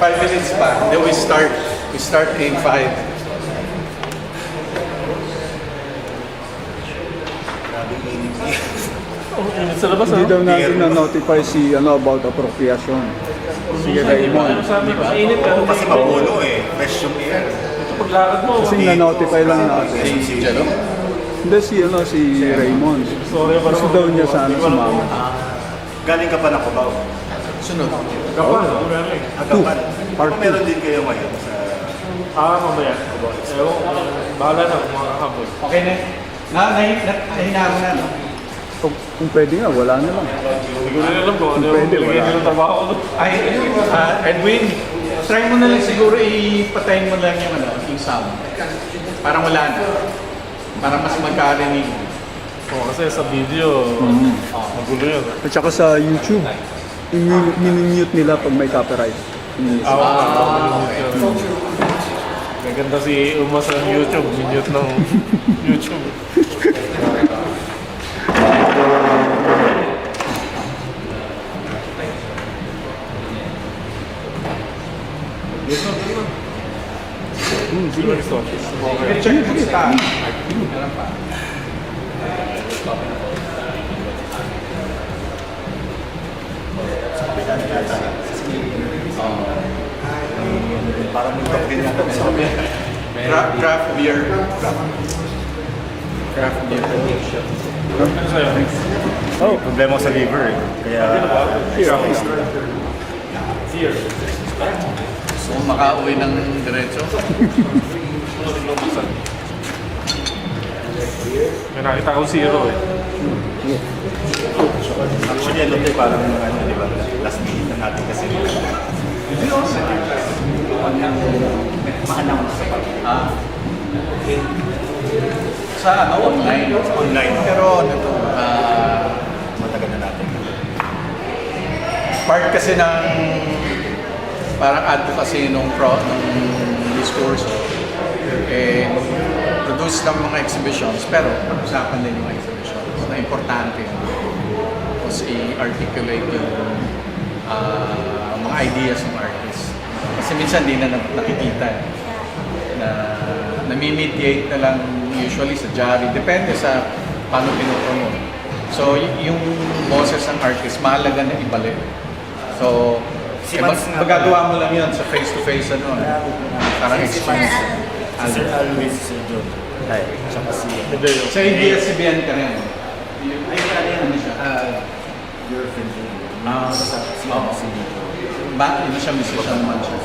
Five minutes back, then we start in 5. Hindi daw natin na-notify si about appropriation. Si Raymond. Kasi mapuno eh. Fresh yung air. Kasi na-notify lang natin. Si Jalo? Hindi si Raymond. Gusto daw niya sana sumama. Galing ka pa na Cubao. Sunod. Agapan. Kung meron din kayo ngayon sa... mamaya. Bahala na kung makakabot. Okay na. Nahina mo na, no? Kung pwede nga, wala na lang. Hindi ko na alam kung ano Pwede, yung wala. ng trabaho ko. Ay, Edwin, try mo na lang siguro ipatayin mo lang yung sound. Parang wala na. Para mas magkarinig. Kasi sa video, magulo yun. At saka sa YouTube, minimute nila pag may copyright. Maganda si Uma sa YouTube, minute ng YouTube. Check mo kita. Parang yung din natin sa kami. Craft beer. Craft beer. Oh, problema ko sa liver eh. Kaya... So, makauwi ng diretso. May nakita ko zero eh. Actually, ano tayo parang di ba? Last minute na natin kasi. Hindi ako sa Mahal na ako sa pag. Sa online. Online. Pero ano to, Matagal na natin. part kasi ng parang advocacy nung diskurso, produce ng mga exhibitions, pero pag-usapan din yung exhibitions na importante tapos i-articulate yung mga ideas ng artist. Kasi minsan di na nakikita na nami-mediate na lang usually sa diary, depende sa paano pinopromote. So yung boses ng artist, mahalaga na ibalik. So, magagawa mo lang yun sa face-to-face parang experience. Sir Alwin Reamillo. Hi. Tsaka si... Sa ABS-CBN ka rin. Ay, ano siya? Girlfriend ko. Si Bakit siya musician naman siya?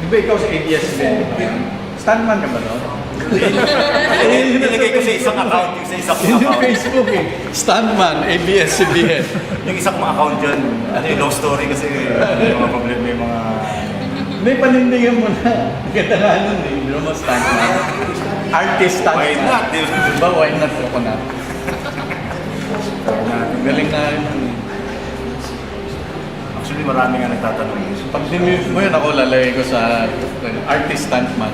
Di ba ikaw sa ABS-CBN? Stuntman ka ba doon? Nilagay ko sa isang account, yung sa isang Yung account. Facebook eh. Stuntman, ABS-CBN. Yung isang account dyan, ano yung love story kasi may mga problema, may mga... May panindigan mo na. Ganda nga nun eh. Hindi naman stuntman. Artist stuntman. Why not? Diba why not ako na? Galing na yun. Actually, marami nga nagtatanong. Pag dinmute mo yun, ako lalagay ko sa artist stuntman.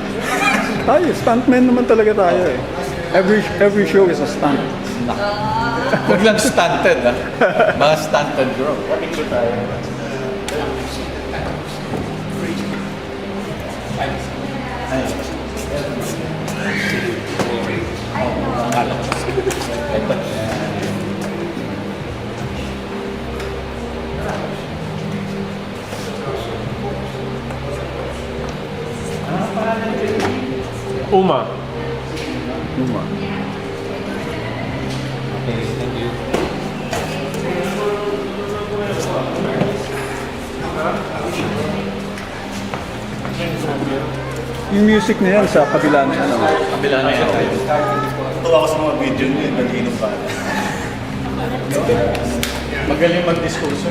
Tayo, stuntman naman talaga tayo eh. Every show is a stunt. Huwag lang stunted ha. Mga stunted bro. Picture tayo. Uma. Luma. Yung music na yan sa kabila na yan. Ano? Kabila na yan. Tuwa ko sa mga video niyo, nag-inom pa. Magaling mag-diskurso.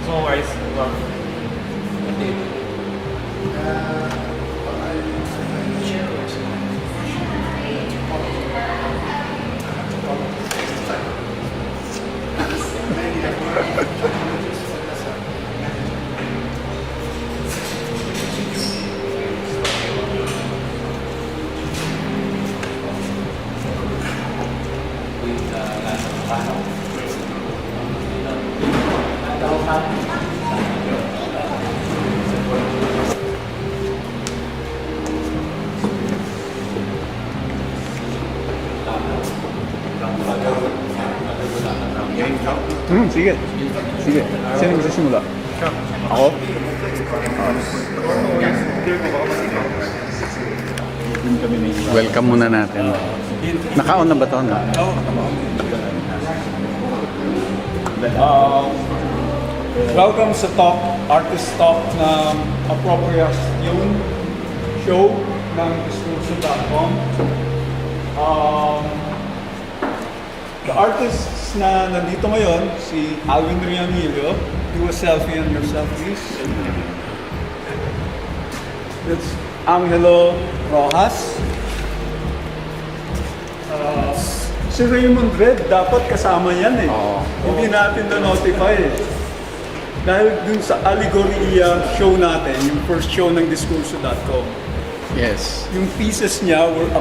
So guys, Sige. Sige. Sino magsisimula? Ako? Welcome muna natin. Naka-on na ba ito? Welcome sa talk, artist talk ng Apropiacion show ng Diskurso.com. The artists na nandito ngayon, si Alwin Reamillo. Do a selfie on yourself, please. It's Angelo Rojas. Si Raymond Red, dapat kasama yan eh. Hindi natin na-notify eh. Dahil dun sa allegory show natin, yung first show ng Diskurso.com. Yes. Yung pieces niya were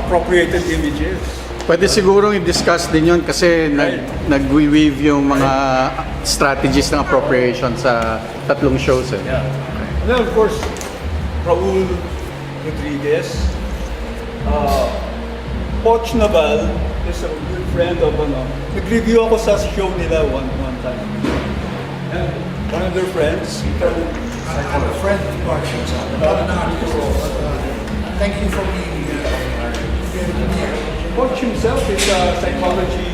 appropriated images. Pwede siguro i-discuss din yun kasi nag-weave yung mga strategies ng appropriation sa tatlong shows eh. Yeah. And then of course, Raul Rodriguez. Poch Naval is a good friend of nag-review ako sa show nila one time. And one of their friends, A friend of Curation, not an artist. Thank you for being here. Poch himself is a anthropology.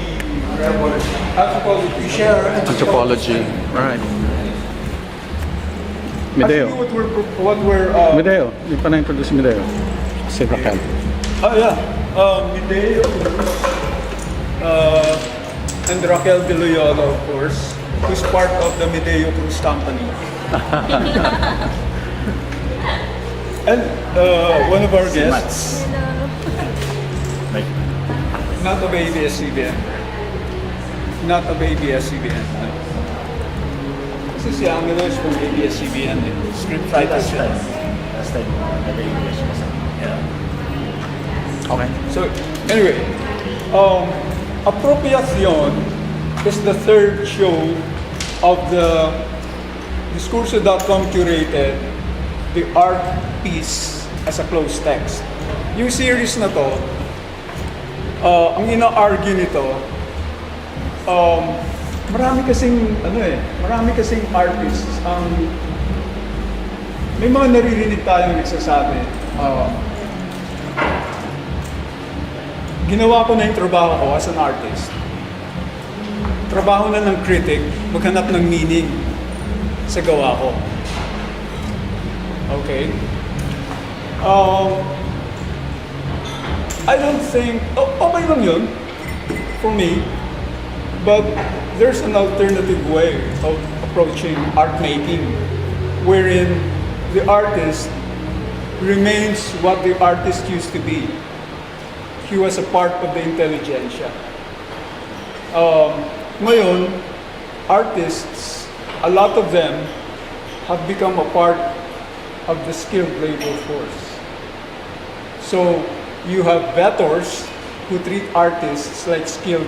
You share Anthropology. Alright. Medeo. Actually, what we're Medeo. Hindi pa na-introduce si Medeo. Si Raquel. yeah. Medeo, and Raquel De Loyola, of course, who's part of the Medeo Cruise Company. And one of our guests, not a baby SCBN. Not a baby SCBN. Kasi si Angelo is from ABS-CBN, script writer siya. Last time, nag-English kasi. Okay. So, anyway, Apropiacion is the third show of the Diskurso.com curated the art piece as a closed text. Yung series na to, ang ina-argue nito, marami kasing artists ang may mga naririnig tayong nagsasabi. Ginawa ko na yung trabaho ko as an artist. Trabaho na ng critic, maghanap ng meaning sa gawa ko. Okay? I don't think, okay lang yun for me, but there's an alternative way of approaching art making wherein the artist remains what the artist used to be. He was a part of the intelligentsia. Ngayon, artists, a lot of them have become a part of the skilled labor force. So, you have vettors who treat artists like skilled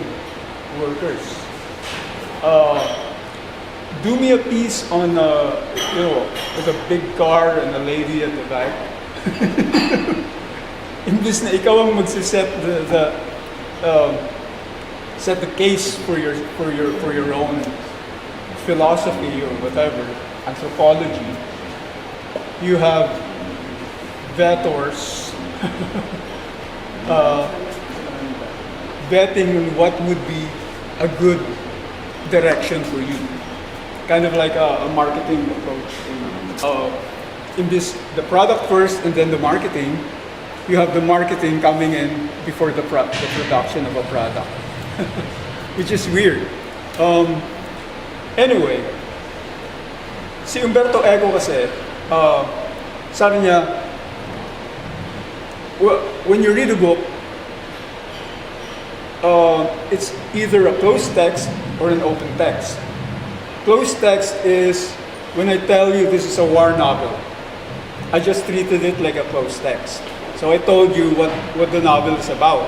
workers. Do me a piece on, with a big car and a lady at the back. Imbis na ikaw ang magsiset set the case for your own philosophy or whatever, anthropology, you have vettors betting on what would be a good direction for you. Kind of like a marketing approach. In this, the product first and then the marketing. You have the marketing coming in before the production of a product, which is weird. Anyway, si Umberto Eco kasi, sabi niya, when you read a book, it's either a closed text or an open text. Closed text is when I tell you this is a war novel. I just treated it like a closed text. So I told you what the novel is about.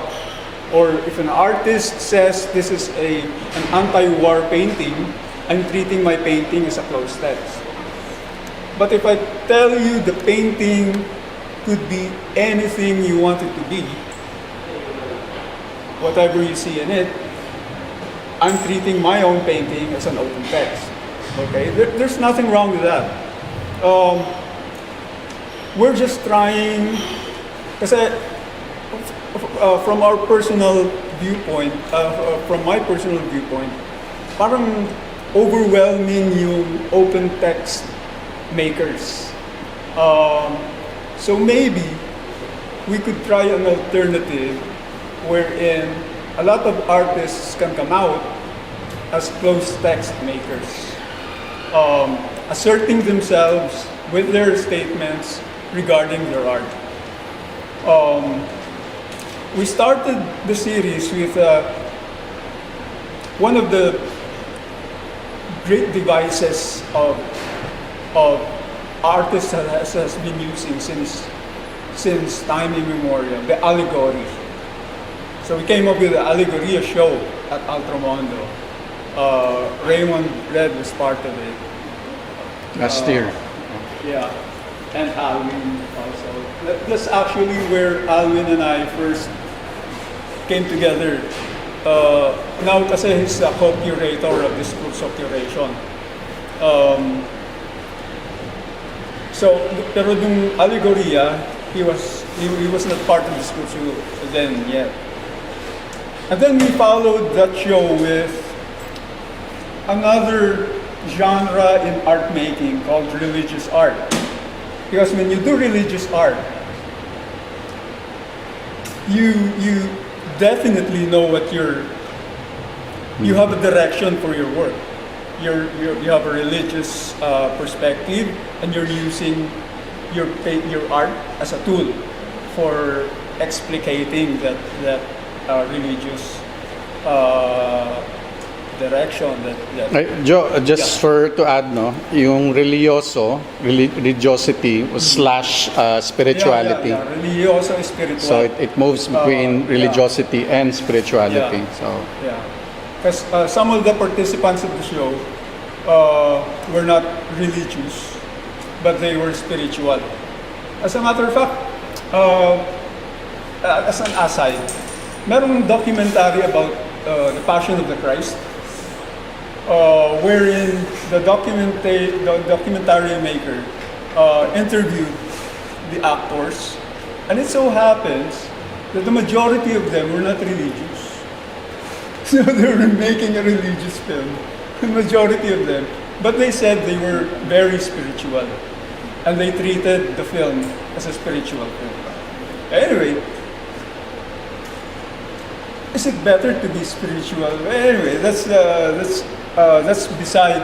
Or if an artist says this is an anti-war painting, I'm treating my painting as a closed text. But if I tell you the painting could be anything you want it to be, whatever you see in it, I'm treating my own painting as an open text. Okay, there's nothing wrong with that. We're just trying, kasi from our personal viewpoint, from my personal viewpoint, parang overwhelming yung open text makers. So maybe we could try an alternative wherein a lot of artists can come out as closed text makers, asserting themselves with their statements regarding their art. We started the series with one of the great devices of artists has been using since time immemorial, the allegory. So we came up with the Allegoria show at Altromondo. Raymond Red was part of it. Last year. Yeah, and Alwin also. That's actually where Alwin and I first came together. Now kasi he's a co-curator of Diskurso Curation. So, pero yung Allegoria, he was not part of Diskurso then yet. And then we followed that show with another genre in art making called religious art. Because when you do religious art, you definitely know what you have a direction for your work. You have a religious perspective, and you're using your art as a tool for explicating that religious direction that Joe, just to add, no, yung religiosity was slash spirituality. Yeah. Religioso is spiritual. So it moves between religiosity and spirituality. Yeah. So yeah, because some of the participants of the show were not religious, but they were spiritual. As a matter of fact, as an aside, merong documentary about the Passion of the Christ, wherein the documentary maker interviewed the actors, and it so happens that the majority of them were not religious. So they were making a religious film, the majority of them. But they said they were very spiritual, and they treated the film as a spiritual film. Anyway, is it better to be spiritual? Anyway, that's beside.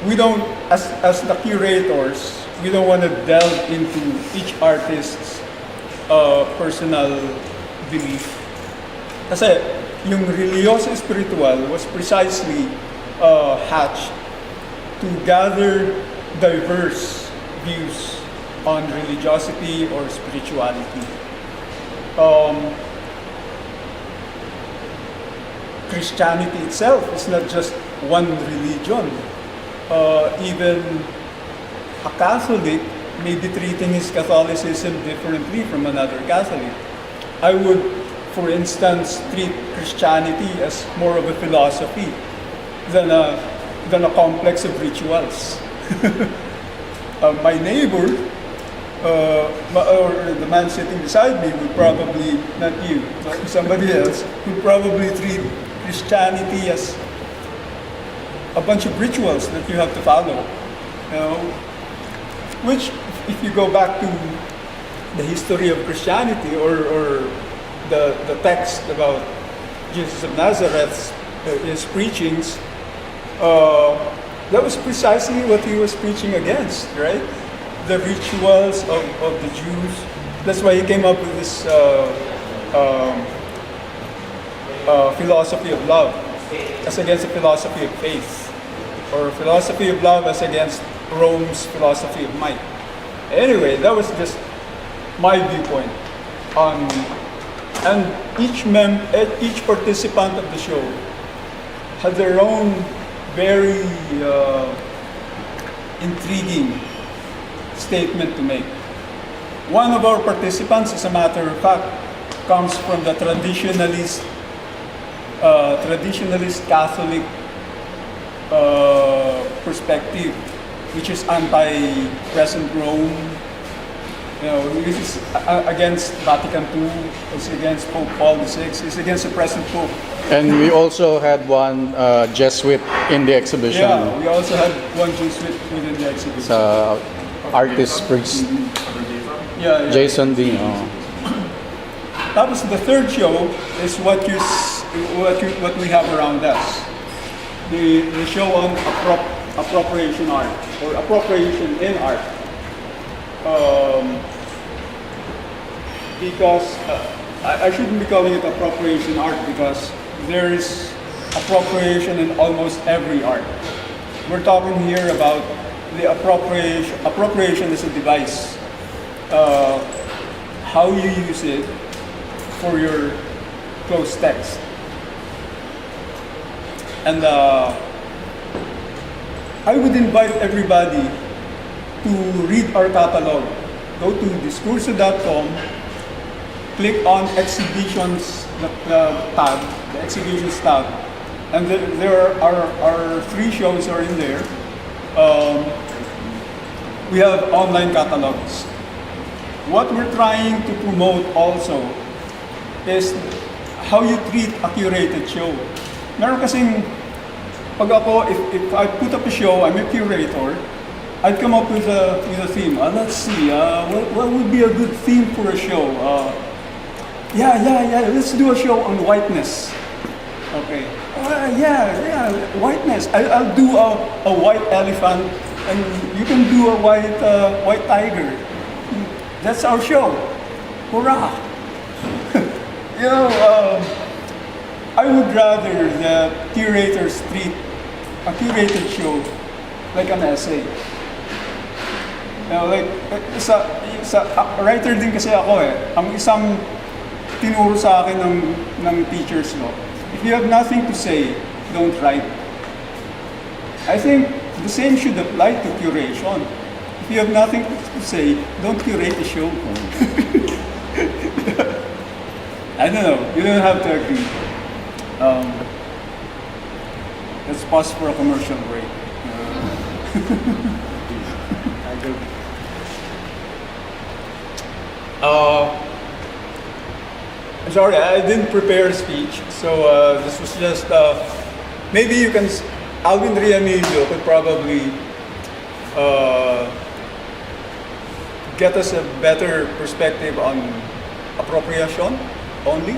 We don't, as the curators, we don't want to delve into each artist's personal belief. Kasi yung religioso spiritual was precisely hatched to gather diverse views on religiosity or spirituality. Christianity itself is not just one religion. Even a Catholic may be treating his Catholicism differently from another Catholic. I would, for instance, treat Christianity as more of a philosophy than a complex of rituals. My neighbor, or the man sitting beside me would probably, not you, but somebody else, would probably treat Christianity as a bunch of rituals that you have to follow. You know? Which, if you go back to the history of Christianity or the text about Jesus of Nazareth, his preachings, that was precisely what he was preaching against, right? The rituals of the Jews. That's why he came up with this philosophy of love as against the philosophy of faith, or philosophy of love as against Rome's philosophy of might. Anyway, that was just my viewpoint on, and each participant of the show had their own very intriguing statement to make. One of our participants, as a matter of fact, comes from the traditionalist Catholic perspective, which is anti-present Rome. You know, this is against Vatican II, it's against Pope Paul VI, it's against the present Pope. And we also had one Jesuit in the exhibition. Yeah, we also had one Jesuit within the exhibition. Sa artist priest. Yeah. Jason Dean. Oh. That was the third show. Is what we have around us. The show on appropriation art, or appropriation in art. Because I shouldn't be calling it appropriation art, because there is appropriation in almost every art. We're talking here about the appropriation as a device. How you use it for your close text. And I would invite everybody to read our catalog. Go to diskurso.com, click on exhibitions tab, the exhibitions tab, and there are 3 shows are in there. We have online catalogs. What we're trying to promote also is how you treat a curated show. Meron kasing, pag ako, if I put up a show, I'm a curator, I'd come up with a theme. Let's see, what would be a good theme for a show? Let's do a show on whiteness. Okay. Whiteness. I'll do a white elephant, and you can do a white tiger. That's our show. Hurrah! You know, I would rather the curators treat a curated show like an essay. You know, like, writer din kasi ako eh. Ang isang tinuro sa akin ng teachers no, if you have nothing to say, don't write. I think the same should apply to curation. If you have nothing to say, don't curate the show. I don't know, you don't have to agree. Let's pause for a commercial break. Sorry, I didn't prepare a speech, so this was just, maybe you can, Alwin Reamillo could probably get us a better perspective on appropriation only.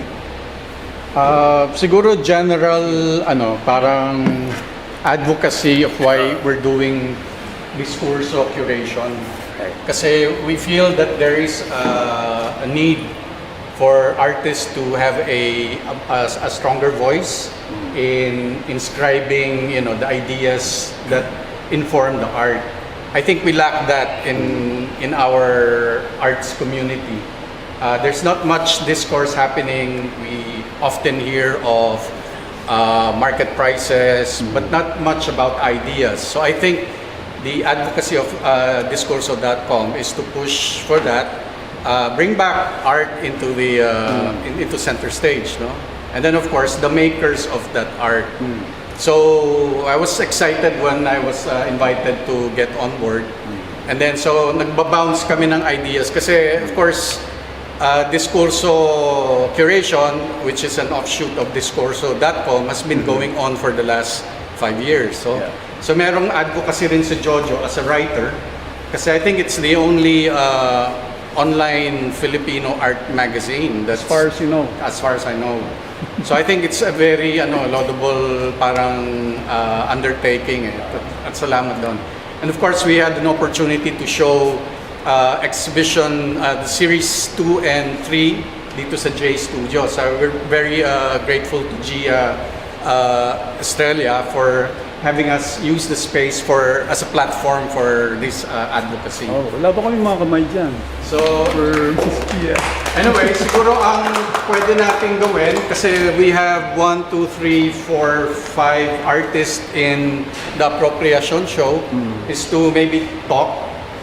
Siguro general, parang advocacy of why we're doing Diskurso curation. Kasi we feel that there is a need for artists to have a stronger voice in inscribing, the ideas that inform the art. I think we lack that in our arts community. There's not much discourse happening. We often hear of market prices, but not much about ideas. So I think the advocacy of Diskurso.com is to push for that, bring back art into into center stage, no? And then of course the makers of that art. So I was excited when I was invited to get on board. And then so nagbabounce kami ng ideas kasi of course Diskurso Curation, which is an offshoot of Diskurso.com, has been going on for the last 5 years. So merong advocacy rin si Jojo as a writer kasi I think it's the only online Filipino art magazine that's, As far as you know. as far as I know. So I think it's a very laudable parang undertaking at salamat doon. And of course we had an opportunity to show exhibition the series 2 and 3 dito sa J Studio. So we're very grateful to Gia Australia for having us use the space as a platform for this advocacy. Oh, wala ba kami mga kamay dyan? So Yeah. anyway, siguro ang pwede nating gawin kasi we have 1, 2, 3, 4, 5 artists in the Apropiacion show is to maybe talk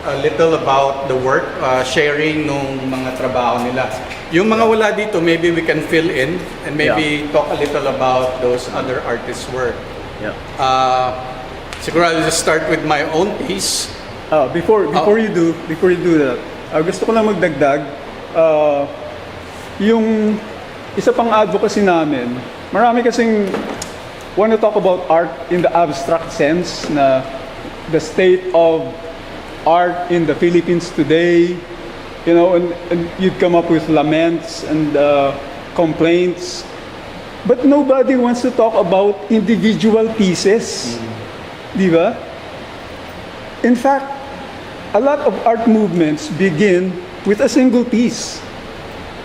a little about the work, sharing nung mga trabaho nila. Yung mga wala dito, maybe we can fill in and maybe talk a little about those other artists' work. Yeah. Siguro I'll just start with my own piece. Before you do that, gusto ko lang magdagdag. Yung isa pang advocacy namin, marami kasing want to talk about art in the abstract sense na the state of art in the Philippines today, and you'd come up with laments and complaints. But nobody wants to talk about individual pieces. Di ba? In fact, a lot of art movements begin with a single piece.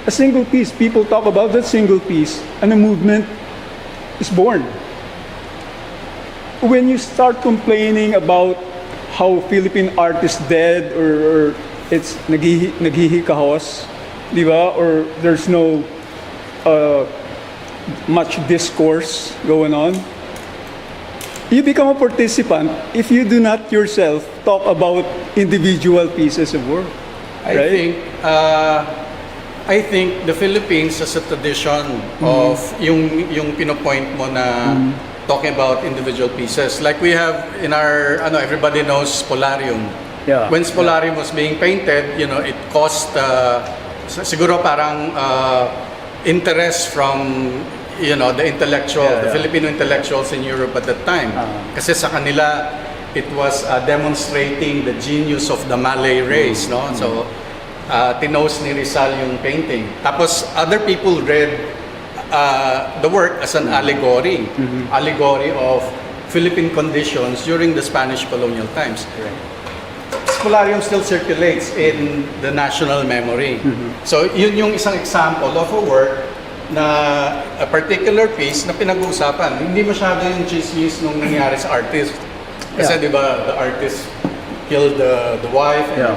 A single piece. People talk about that single piece and a movement is born. When you start complaining about how Philippine art is dead or it's naghihikahos, di ba? Or there's no much discourse going on, you become a participant if you do not yourself talk about individual pieces of work. Right? I think the Philippines has a tradition of yung pinopoint mo na talking about individual pieces. Like we have in our everybody knows Polarium. Yeah. When Polarium was being painted, it caused siguro parang interest from the Filipino intellectuals in Europe at that time. Kasi sa kanila it was demonstrating the genius of the Malay race, no? So tinos ni Rizal yung painting. Tapos other people read the work as an allegory of Philippine conditions during the Spanish colonial times. Polarium still circulates in the national memory. So yun yung isang example of a work na a particular piece na pinag-uusapan. Hindi masyado yung chismis nung nangyari sa artist. Kasi di ba, the artist killed the wife and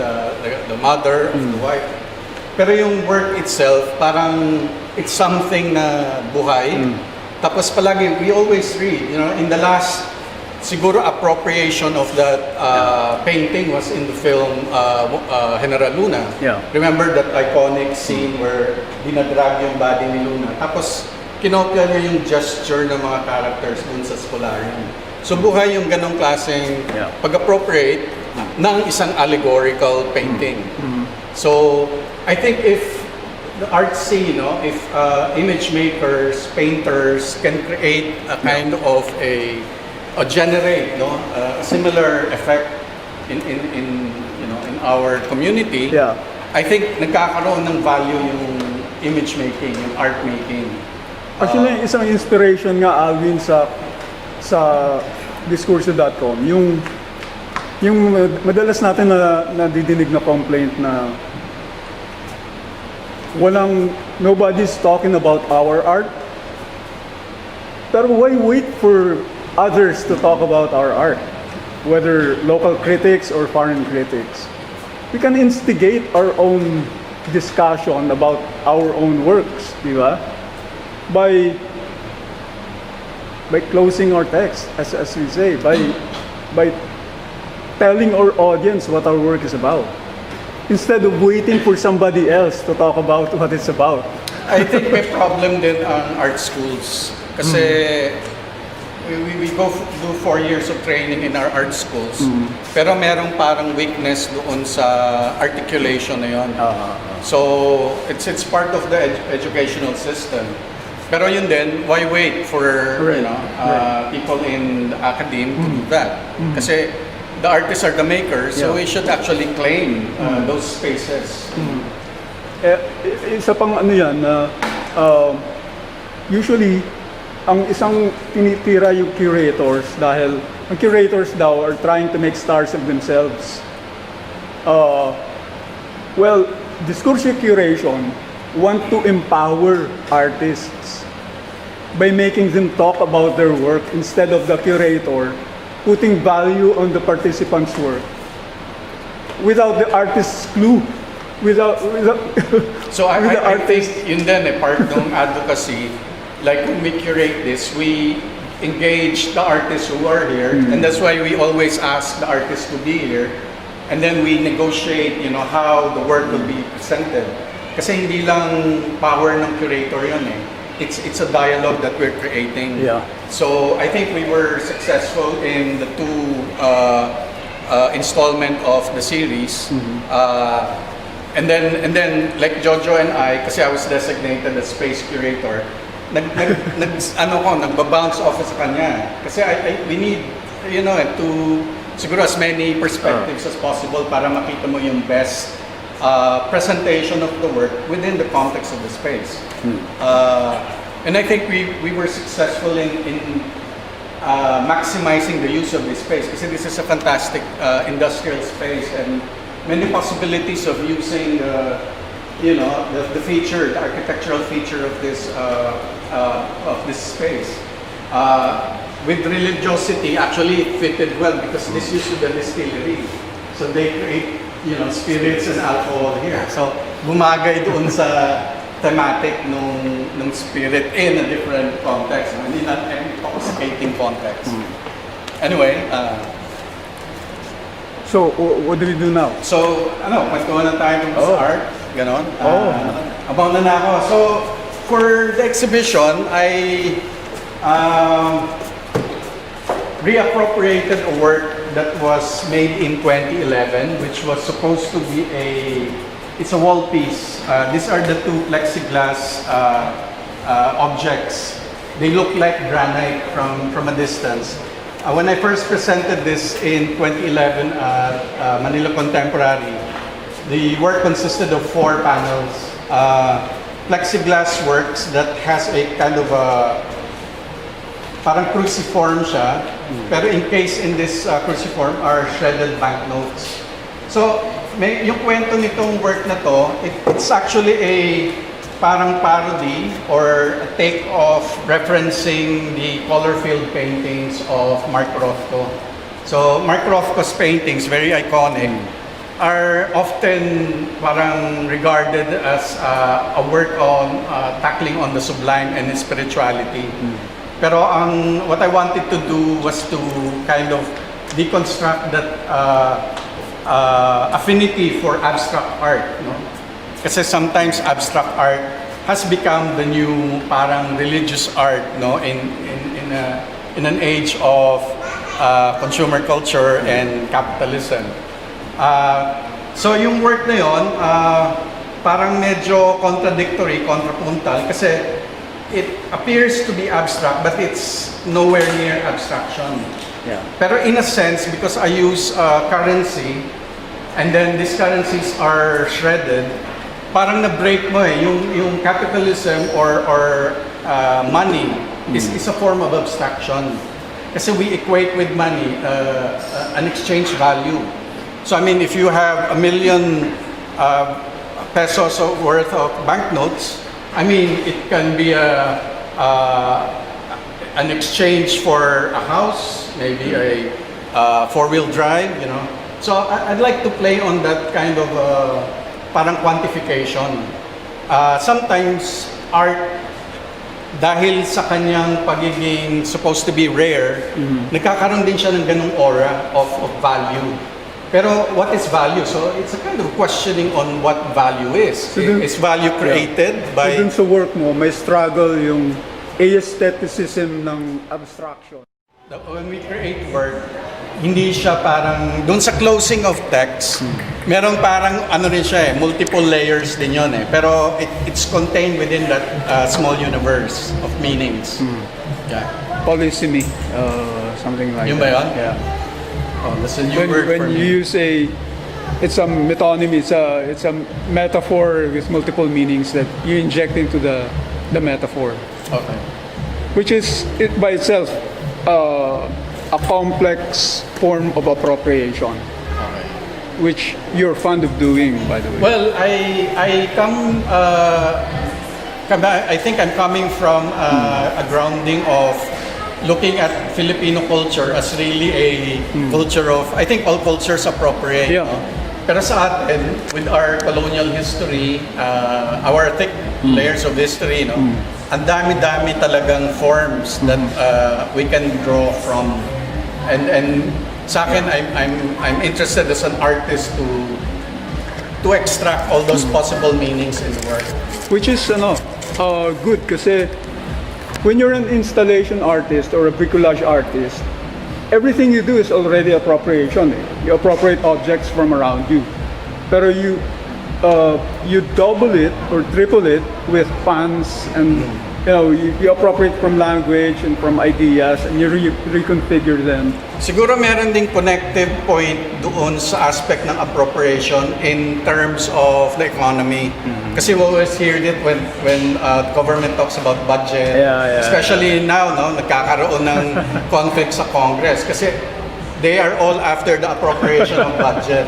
the mother of the wife. Pero yung work itself, parang it's something na buhay. Tapos palagi, we always read, in the last siguro appropriation of that painting was in the film General Luna. Yeah. Remember that iconic scene where dinadrag yung body ni Luna. Tapos kinopya niya yung gesture ng mga characters dun sa Spolarium. So buhay yung ganong klaseng pag-appropriate ng isang allegorical painting. So I think if the art scene, if image makers, painters can create a kind of or generate a similar effect in our community, I think nagkakaroon ng value yung image making, yung art making. Actually, isang inspiration nga, Alwin, sa Diskurso.com, yung madalas natin na didinig na complaint na nobody's talking about our art. Pero why wait for others to talk about our art, whether local critics or foreign critics? We can instigate our own discussion about our own works, di ba? By closing our text, as we say, by telling our audience what our work is about, instead of waiting for somebody else to talk about what it's about. I think may problem din ang art schools kasi we do 4 years of training in our art schools. Pero merong parang weakness doon sa articulation na yun. So, it's part of the educational system. Pero yun din, why wait for people in the academe to do that? Kasi the artists are the makers, so we should actually claim those spaces. Isa pang ano yan na usually ang isang tinitira yung curators dahil ang curators daw are trying to make stars of themselves. Well, Diskurso Curation want to empower artists by making them talk about their work instead of the curator putting value on the participants' work without the artist's clue. So I think yun din part ng advocacy. Like when we curate this, we engage the artists who are here, and that's why we always ask the artists to be here, and then we negotiate, how the work will be presented. Kasi hindi lang power ng curator yun eh. It's a dialogue that we're creating. Yeah. So I think we were successful in the two installment of the series. And then like Jojo and I, kasi I was designated as space curator, nagba-bounce off sa kanya. Kasi we need, to siguro as many perspectives as possible para makita mo yung best presentation of the work within the context of the space. And I think we were successful in maximizing the use of this space kasi this is a fantastic industrial space and many possibilities of using the feature, the architectural feature of this space. With religiosity, actually it fitted well because this used to be a distillery. So they create, spirits and alcohol here. So bumagay doon sa thematic nung spirit in a different context, in an intoxicating context. Anyway, so what do we do now? so kwentuhan na tayo sa art, ganon. Abang na ako. So for the exhibition, I reappropriated a work that was made in 2011, which was supposed to be it's a wall piece. These are the two plexiglass objects. They look like granite from a distance. When I first presented this in 2011 at Manila Contemporary, the work consisted of 4 panels. Plexiglass works that has a kind of parang cruciform siya, pero encased in this cruciform are shredded banknotes. So, yung kwento nitong work na to, it's actually a parang parody or a take of referencing the color-filled paintings of Mark Rothko. So, Mark Rothko's paintings, very iconic, are often parang regarded as a work on tackling on the sublime and spirituality. Pero what I wanted to do was to kind of deconstruct that affinity for abstract art. Kasi sometimes abstract art has become the new parang religious art, in an age of consumer culture and capitalism. So yung work na yon, parang medyo contradictory, contrapuntal kasi it appears to be abstract but it's nowhere near abstraction. Yeah. Pero in a sense, because I use currency and then these currencies are shredded, parang na-break mo yung capitalism or money is a form of abstraction. Kasi we equate with money an exchange value. So I mean, if you have 1 million pesos worth of banknotes, I mean, it can be an exchange for a house, maybe a 4-wheel drive, So I'd like to play on that kind of parang quantification. Sometimes art, dahil sa kanyang pagiging supposed to be rare, nagkakaroon din siya ng ganung aura of value. Pero what is value? So it's a kind of questioning on what value is. So dun, is value created by... So dun sa work mo, may struggle yung aestheticism ng abstraction. When we create work, hindi siya parang, doon sa closing of text, merong parang ano rin siya multiple layers din yun Pero it's contained within that small universe of meanings. Yeah. Polysemy, something like Yun that. ba yun? Yeah. Oh, that's a new word for When me. you use it's a metonymy, it's a metaphor with multiple meanings that you inject into the metaphor, Okay. which is it by itself a complex form of appropriation, Okay. which you're fond of doing, by the way. Well, I think I'm coming from a grounding of looking at Filipino culture as really a culture of, I think all cultures appropriate. Yeah. No? Pero sa atin, with our colonial history, our thick layers of history, no? Ang dami-dami talagang forms that we can draw from. And sa akin, I'm interested as an artist to extract all those possible meanings in the work. Which is good kasi when you're an installation artist or a bricolage artist, everything you do is already appropriation. You appropriate objects from around you. Pero you double it or triple it with puns and you appropriate from language and from ideas and you reconfigure them. Siguro meron ding connective point doon sa aspect ng appropriation in terms of the economy. Kasi we always hear it when government talks about budget. Yeah. Especially now, no, nagkakaroon ng conflict sa Congress kasi they are all after the appropriation of budget.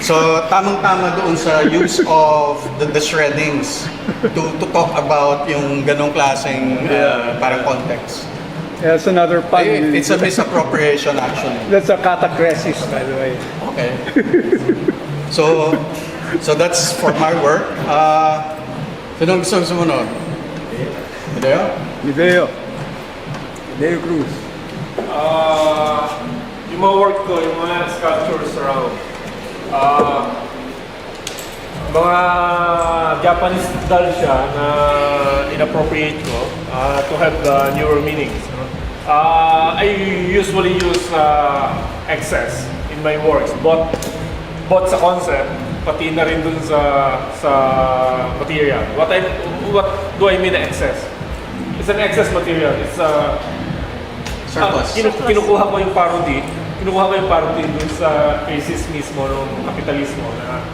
So tamang-tama doon sa use of the shreddings to talk about yung ganong klaseng parang context. Yeah, that's another pun. It's a misappropriation actually. That's a catachresis, by the way. Okay. So that's for my work. Sinong gusto sumunod? Video? Video Cruz. Yung mga work ko, yung mga sculptures around, mga Japanese doll siya na inappropriate ko to have the newer meanings. I usually use excess in my works, both sa concept, pati na rin dun sa material. What do I mean excess? It's an excess material. It's Surplus. Kinukuha ko yung parody dun sa cases mismo ng kapitalismo na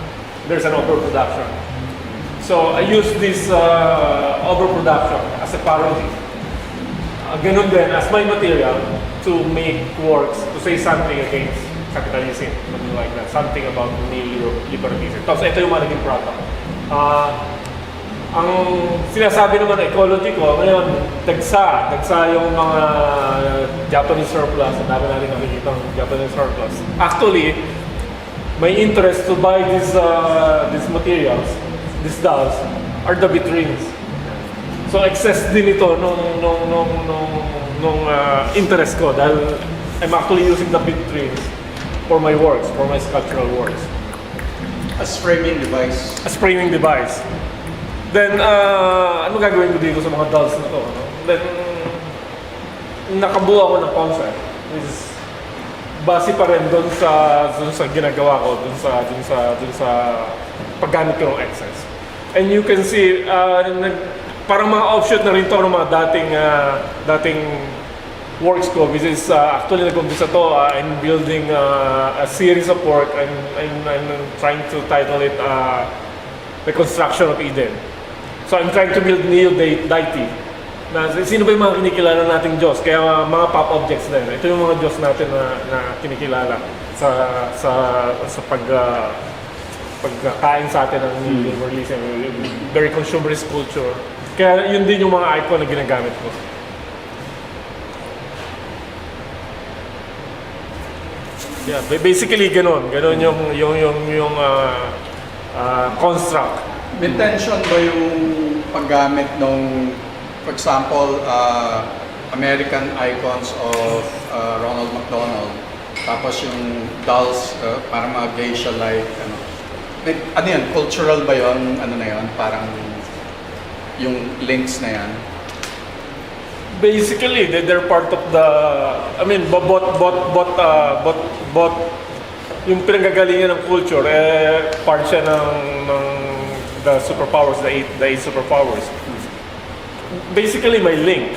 there's an overproduction. So I use this overproduction as a parody. Ganun din as my material to make works, to say something against capitalism, something like that, something about neoliberalism. Tapos ito yung mga naging product. Ang sinasabi naman na ecology ko, ngayon, dagsa yung mga Japanese surplus, ang dami natin nakikita ng Japanese surplus. Actually, my interest to buy these materials, these dolls, are the vitrines. So excess din ito nung interest ko dahil I'm actually using the vitrines for my works, for my sculptural works. As framing device. As framing device. Then, ano gagawin ko dito sa mga dolls na to? No? Then, nakabuo ako ng concept. Is base pa rin dun sa ginagawa ko, dun sa paggamit ko ng excess. And you can see, parang mga offshoot na rin to ng mga dating works ko, which is actually nag-umpisa to, I'm building a series of work. I'm trying to title it The Construction of Eden. So I'm trying to build neo-deity. Sino ba yung mga kinikilala nating Diyos? Kaya mga pop objects din. Ito yung mga Diyos natin na kinikilala sa pagkain sa atin ng neoliberalism, very consumerist culture. Kaya yun din yung mga icon na ginagamit ko. Yeah, basically ganun yung construct. May tension ba yung paggamit ng, for example, American icons of Ronald McDonald, tapos yung dolls, parang mga geisha-like, ano yan, cultural ba yun? Ano na yun? Parang yung links na yan? Basically, they're part of the, I mean, yung pinanggagalingan ng culture, part siya ng the superpowers, the eight superpowers. Basically, may link.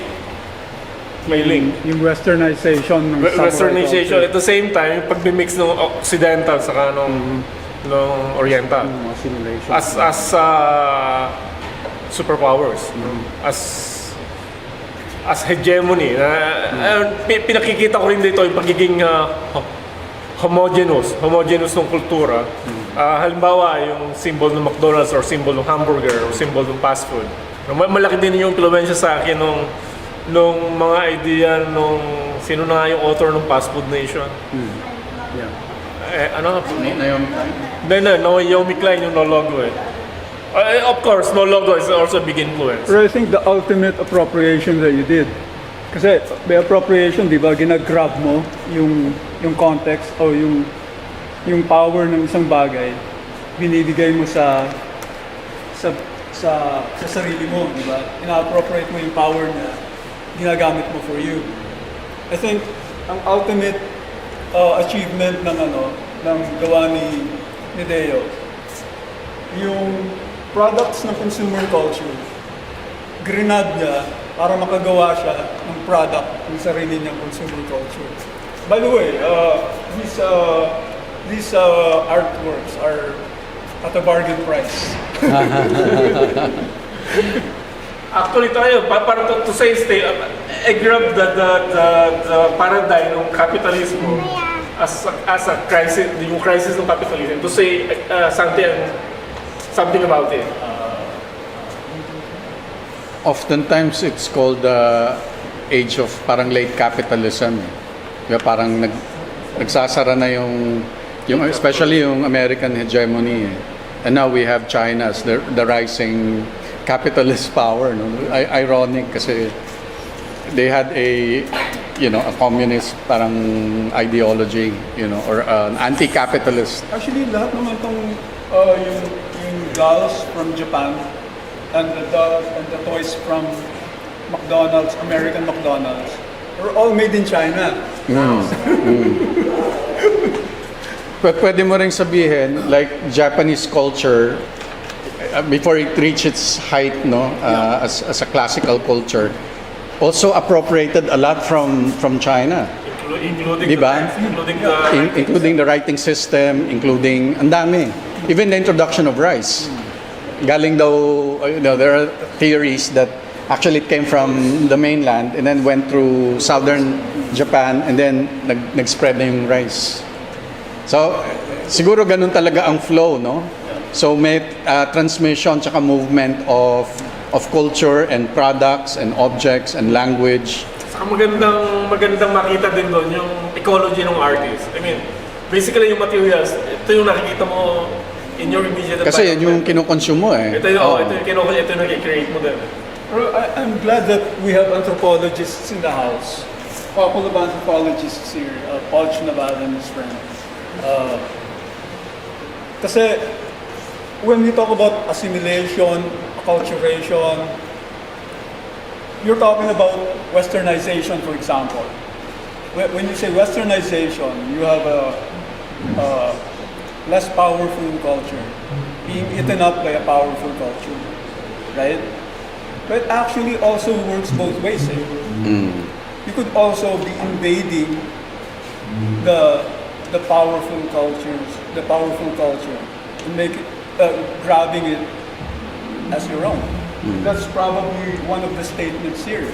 Yung westernization ng Westernization. At the same time, yung pag-mix ng Occidental saka nung Oriental. assimilation. As superpowers. As hegemony. Pinakikita ko rin dito yung pagiging homogeneous ng kultura. Halimbawa, yung symbol ng McDonald's or symbol ng hamburger or symbol ng fast food. Malaki din yung impluwensya sa akin nung mga idea nung sino na nga yung author ng Fast Food Nation. Naomi Klein yung No Logo of course, No Logo is also a big influence. Pero I think the ultimate appropriation that you did, kasi may appropriation, di ba, ginagrab mo yung context o yung power ng isang bagay, binibigay mo sa sarili mo, di ba? Ina-appropriate mo yung power na ginagamit mo for you. I think ang ultimate achievement ng gawa ni Deo, yung products ng consumer culture, grinad niya para makagawa siya ng product ng sarili niyang consumer culture. By the way, these artworks are at a bargain price. Actually tayo, para to say I grabbed the paradigm ng capitalismo as a crisis, yung crisis ng capitalism, to say something about it. Oftentimes it's called the age of parang late capitalism. Kaya parang nagsasara na yung especially yung American hegemony. And now we have China as the rising capitalist power. No? Ironic kasi they had a communist parang ideology, or an anti-capitalist. Actually, lahat naman tong yung dolls from Japan and the dolls and the toys from McDonald's, American McDonald's, were all made in China. Pwede mo ring sabihin, like Japanese culture, before it reached its height, as a classical culture, also appropriated a lot from China. Including Diba? Including the writing system, including ang dami. Even the introduction of rice. Galing daw, there are theories that actually it came from the mainland and then went through southern Japan and then nag-spread na yung rice. So, siguro ganun talaga ang flow, no? So, may transmission tsaka movement of culture and products and objects and language. Saka magandang makita din doon yung ecology ng artist. I mean, basically yung materials, ito yung nakikita mo in your immediate environment. Kasi yan yung kinukonsume mo Ito yung nakikreate mo din. I'm glad that we have anthropologists in the house. A couple of anthropologists here, Paul Chinabal and his friend. Kasi when we talk about assimilation, acculturation, you're talking about westernization, for example. When you say westernization, you have a less powerful culture being eaten up by a powerful culture, right? But it actually also works both ways. You could also be invading the powerful culture, and make it, grabbing it as your own. That's probably one of the statements here.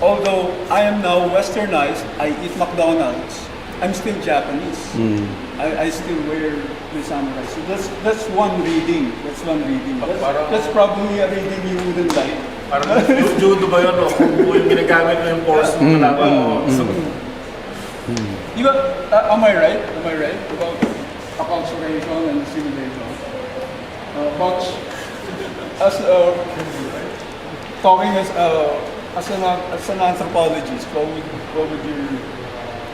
Although I am now westernized, I eat McDonald's, I'm still Japanese. I still wear the samurai. So that's one reading. That's probably a reading you wouldn't like. Parang judo ba yun, o? Kung yung ginagamit mo yung force mo kalaban. Am I right? About acculturation and assimilation? But talking as an anthropologist, what would your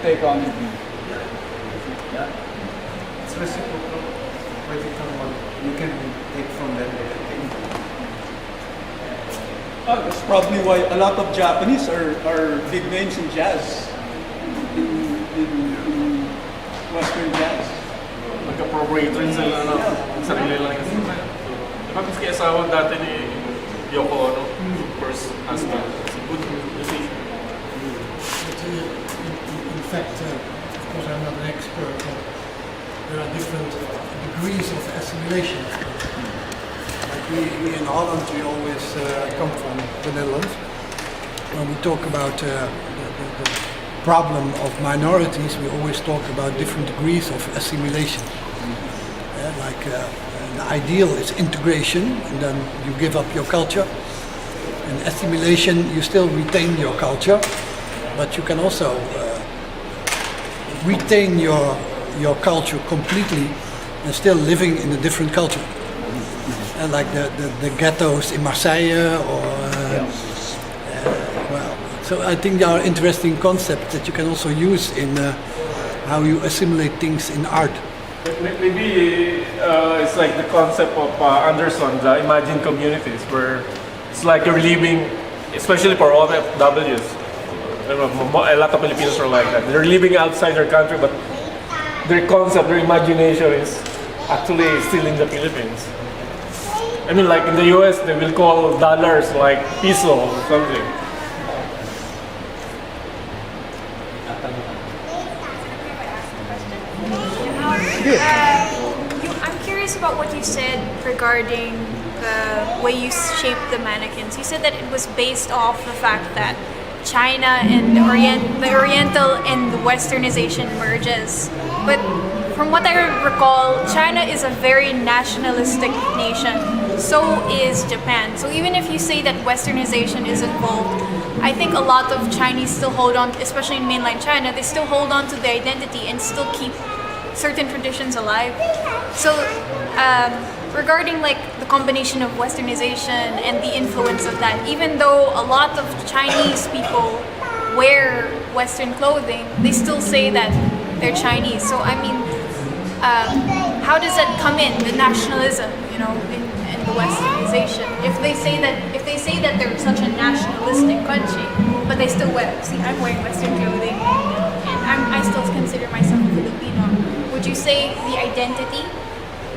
take on it be? Yeah, it's reciprocal. You can take from them everything. That's probably why a lot of Japanese are big names in jazz, in Western jazz. Nagka-proprietor rin sila, ano, sarili lang kasi. Diba, miski asawa dati ni Yoko, ano, first husband. It's a good musician. In fact, of course, I'm not an expert, but there are different degrees of assimilation. Like we in Holland, we always come from the Netherlands. When we talk about the problem of minorities, we always talk about different degrees of assimilation. The ideal is integration, and then you give up your culture. And assimilation, you still retain your culture, but you can also retain your culture completely and still living in a different culture. Like the ghettos in Marseille, or so I think there are interesting concepts that you can also use in how you assimilate things in art. Maybe it's like the concept of Anderson, the imagined communities, where it's like you're living, especially for OFWs. A lot of Filipinos are like that. They're living outside their country, but their concept, their imagination is actually still in the Philippines. I mean, like in the US, they will call dollars like piso or something. I'm curious about what you said regarding the way you shaped the mannequins. You said that it was based off the fact that China and the Oriental and the Westernization merges. But from what I recall, China is a very nationalistic nation. So is Japan. So even if you say that Westernization is involved, I think a lot of Chinese still hold on, especially in mainland China, they still hold on to their identity and still keep certain traditions alive. So regarding like the combination of Westernization and the influence of that, even though a lot of Chinese people wear Western clothing, they still say that they're Chinese. So I mean, how does that come in, the nationalism, you know, in the Westernization? If they say that they're such a nationalistic country, but they still wear, see, I'm wearing Western clothing, and I still consider myself a Filipino. Would you say the identity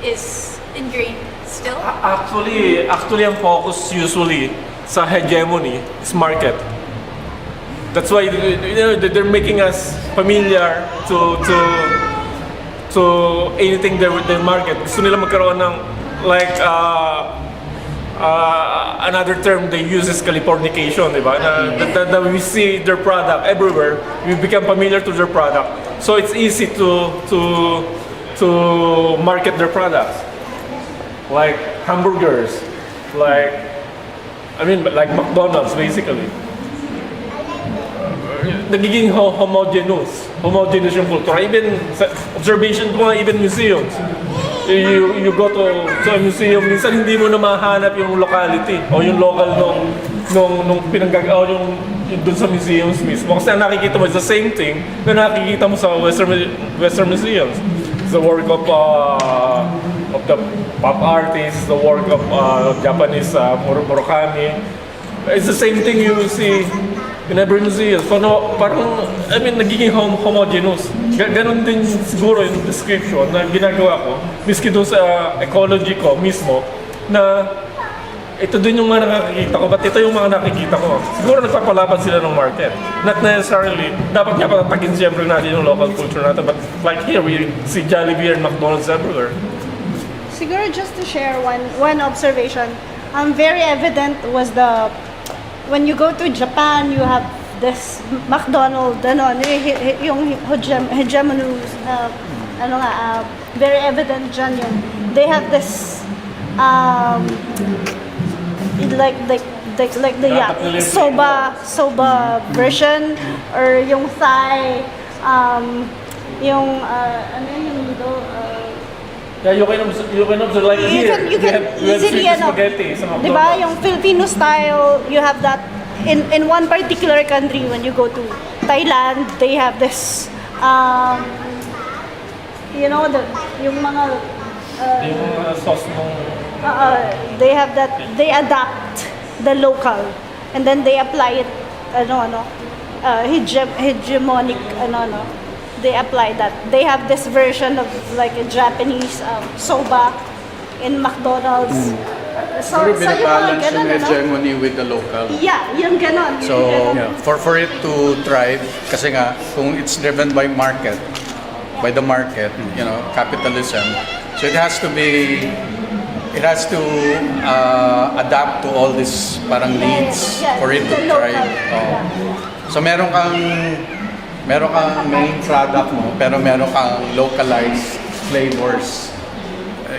is ingrained still? Actually, ang focus usually sa hegemony is market. That's why they're making us familiar to anything they market. Gusto nila magkaroon ng like another term they use is Californication, di ba? That we see their product everywhere, we become familiar to their product. So it's easy to market their products. Like hamburgers, like McDonald's basically. Nagiging homogeneous yung culture. Even observation ko, even museums. You go to a museum, minsan hindi mo na mahanap yung locality o yung local nung pinanggagawa yung dun sa museums mismo. Kasi nakikita mo, it's the same thing na nakikita mo sa Western museums. It's the work of the pop artists, the work of Japanese Murakami. It's the same thing you see in every museum. Parang, I mean, nagiging homogeneous. Ganon din siguro yung description na ginagawa ko, miski doon sa ecology ko mismo, na ito din yung mga nakikita ko, ba't ito yung mga nakikita ko? Siguro nagpapalaban sila ng market. Not necessarily, dapat nga patatagin siyempre natin yung local culture natin, but like here, we see Jollibee and McDonald's everywhere. Siguro just to share one observation, very evident was when you go to Japan, you have this McDonald's, yung hegemonous, very evident dyan yun. They have this, like the soba version, or yung Thai, yung noodle. Yeah, you can observe like here. You can easily, spaghetti sa McDonald's. Diba, yung Filipino style, you have that in one particular country. When you go to Thailand, they have this, yung mga yung sauce mong... they have that, they adapt the local, and then they apply it, hegemonic, they apply that. They have this version of like a Japanese soba in McDonald's. So, Pero yung mga binabalance ganun, yung hegemony with the local. Yeah, yung ganon. So, yung ganon. for it to thrive, kasi nga, kung it's driven by market, by the market, capitalism, so it has to adapt to all these parang needs Yeah, for it to the local. thrive. So, meron kang main product mo, pero meron kang localized flavors,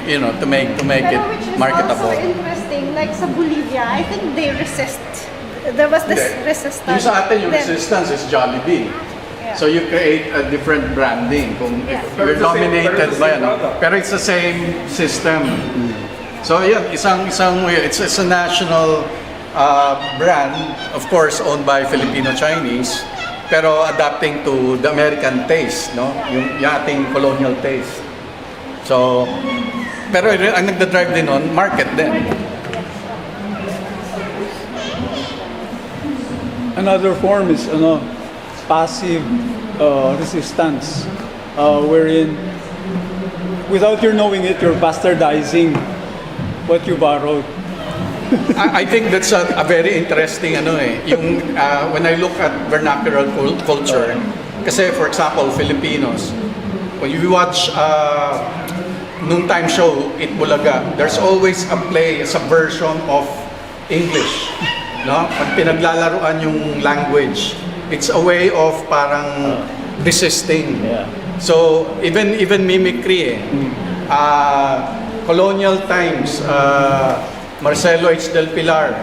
to make Pero it which is marketable. also interesting, like sa Bolivia, I think they resist. There was this Hindi. resistance. Yung sa atin, yung Then- resistance is Jollibee. Yeah. So you create a different branding. Kung Yeah. if you're dominated by pero it's the same system. So yeah, isang way. It's a national brand, of course, owned by Filipino-Chinese, pero adapting to the American taste, no? Yung ating colonial taste. So, pero ang nagda-drive din nun, market din. Another form is passive resistance, wherein without your knowing it, you're bastardizing what you borrowed. I think that's a very interesting yung when I look at vernacular culture, kasi for example, Filipinos, when you watch noontime show, It Bulaga, there's always a play, a subversion of English. No? Pag pinaglalaruan yung language, it's a way of parang resisting. Yeah. So, even mimicry colonial times, Marcelo H. Del Pilar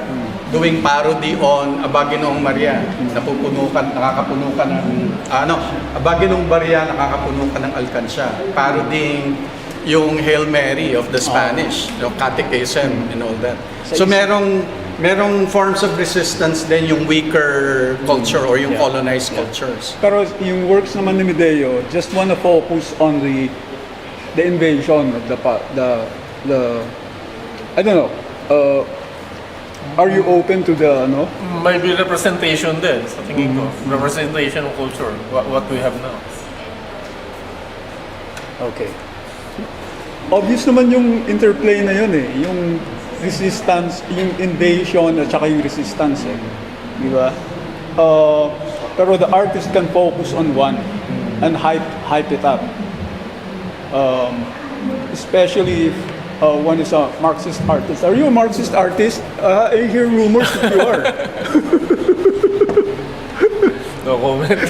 doing parody on Abaginong Maria. Nakakapuno ka ng Abaginong Maria, nakakapuno ka ng alkansya. Parodying yung Hail Mary of the Spanish, catechism and all that. So merong forms of resistance din yung weaker culture or yung colonized cultures. Pero yung works naman ni Medeo just wanna focus on the invasion of the I don't know. Are you open to the Maybe representation din, sa tingin ko. Representation of culture, what we have now. Okay. Obvious naman yung interplay na yun yung resistance, yung invasion at saka yung resistance di ba? Pero the artist can focus on one and hype it up. Especially if one is a Marxist artist. Are you a Marxist artist? I hear rumors that you are. No comment.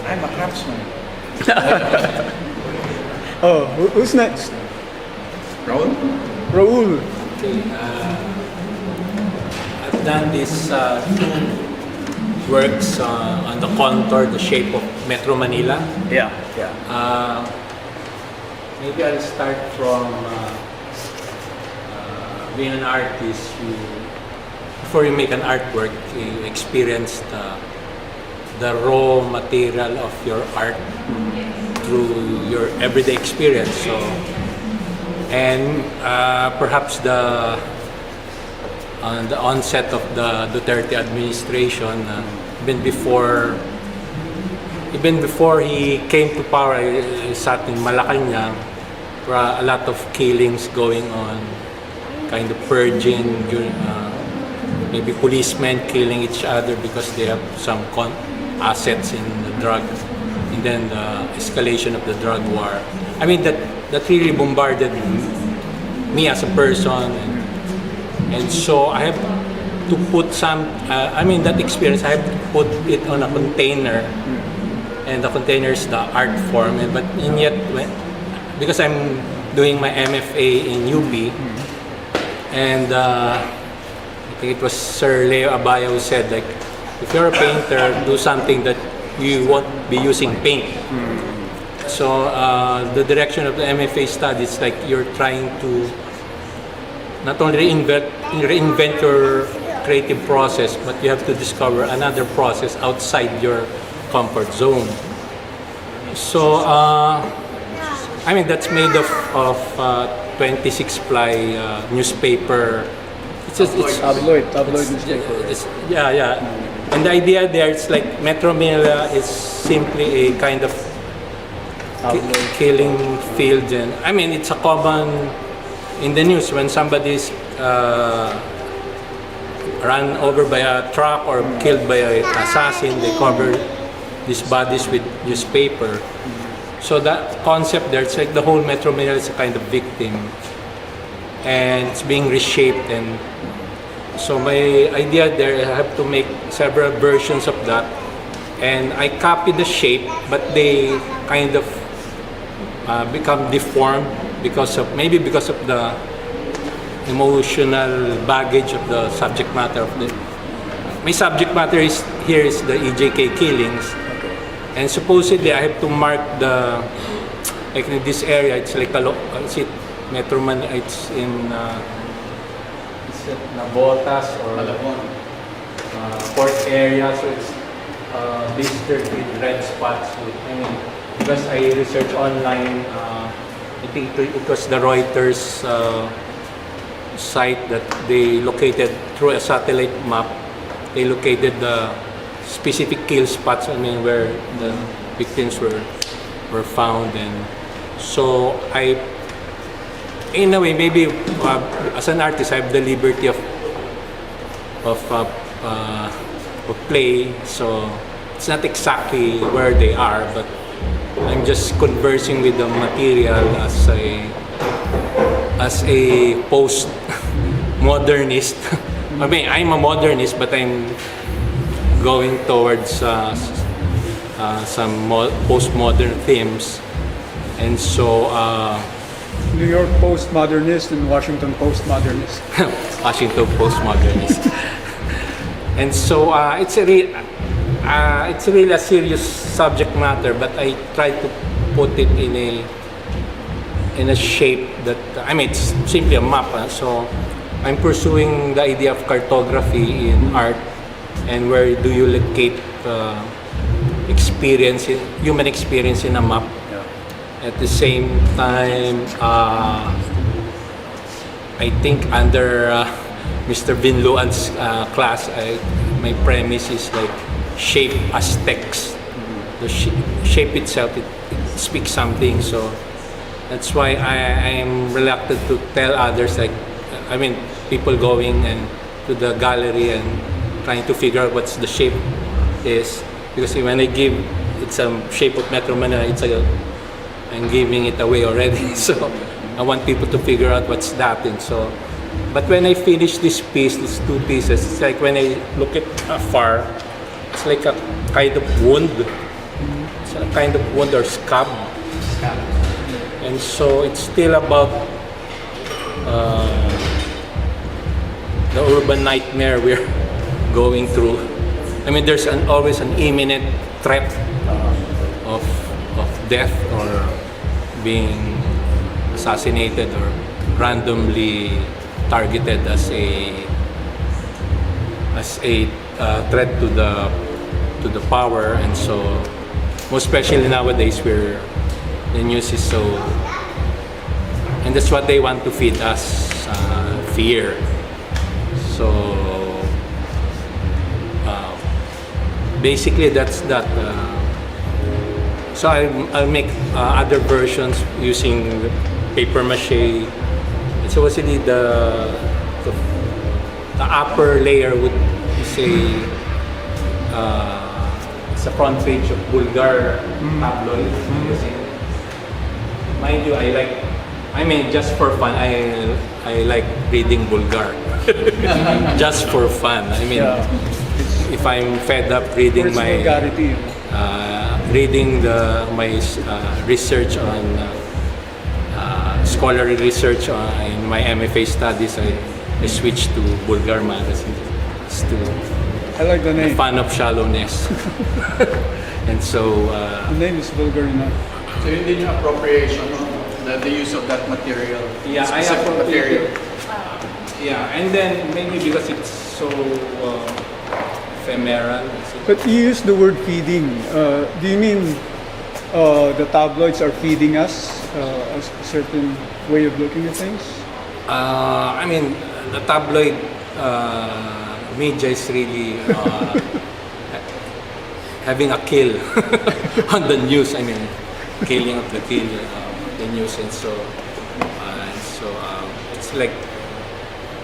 I'm a craftsman. Who's next? Raul? Raul. Okay, I've done these two works on the contour, the shape of Metro Manila. Yeah. Maybe I'll start from being an artist. Before you make an artwork, you experience the raw material of your art through your everyday experience. So, and perhaps the onset of the Duterte administration, even before he came to power, he sat in Malacanang, where a lot of killings going on, kind of purging, maybe policemen killing each other because they have some assets in the drug, and then the escalation of the drug war. I mean, that really bombarded me as a person, and so I have to put that experience, I have to put it on a container, and the container is the art form, and yet because I'm doing my MFA in UP, and I think it was Sir Leo Abaya who said, like, if you're a painter, do something that you won't be using paint. So the direction of the MFA studies, like, you're trying to not only reinvent your creative process, but you have to discover another process outside your comfort zone. So that's made of 26-ply newspaper. It's Tabloid newspaper. yeah. And the idea there, it's like Metro Manila is simply a kind of killing field. And I mean, it's a common in the news when somebody's run over by a truck or killed by an assassin, they cover these bodies with newspaper. So that concept there, it's like the whole Metro Manila is a kind of victim, and it's being reshaped. And so my idea there, I have to make several versions of that, and I copy the shape, but they kind of become deformed because of the emotional baggage of the subject matter of the. My subject matter is the EJK killings, and supposedly I have to mark the like in this area. It's like is it Metro Manila? It's in. It's at Navotas or port area, so it's blistered with red spots. I mean, because I researched online, I think it was the Reuters site that they located through a satellite map. They located the specific kill spots. I mean, where the victims were found, and so in a way, maybe as an artist, I have the liberty of play. So it's not exactly where they are, but I'm just conversing with the material as a post-modernist. I mean, I'm a modernist, but I'm going towards some postmodern themes, and so. New York postmodernist and Washington postmodernist. Washington postmodernist. And so it's really a serious subject matter, but I try to put it in a shape that, I mean, it's simply a map. So I'm pursuing the idea of cartography in art, and where do you locate human experience in a map. At the same time, I think under Mr. Vin Luan's class, my premise is like shape as text. The shape itself, it speaks something. So that's why I am reluctant to tell others, like, I mean, people going and to the gallery and trying to figure out what's the shape is. Because when I give it's a shape of Metro Manila, I'm giving it away already. So I want people to figure out what's that. And so, but when I finish this piece, these two pieces, it's like when I look at afar, it's like a kind of wound. It's a kind of wound or scab. And so it's still about the urban nightmare we're going through. I mean, there's always an imminent threat of death or being assassinated or randomly targeted as a threat to the power. And so, most especially nowadays, where the news is so, and that's what they want to feed us, fear. So basically that's that. So I'll make other versions using paper mache. It's supposedly the upper layer would say it's the front page of Bulgar tabloid. Mind you, I mean, just for fun, I like reading Bulgar. Just for fun. I mean, if I'm fed up reading my my research on scholarly research in my MFA studies, I switched to Bulgar magazine. I like the name. A fan of shallowness. And so the name is vulgar enough. So yun din yung appropriation, the use of that material. Yeah, I specific material. Yeah, and then maybe because it's so ephemeral. But you use the word feeding. Do you mean the tabloids are feeding us a certain way of looking at things? I mean, the tabloid media is really having a kill on the news. I mean, killing of the news, and so it's like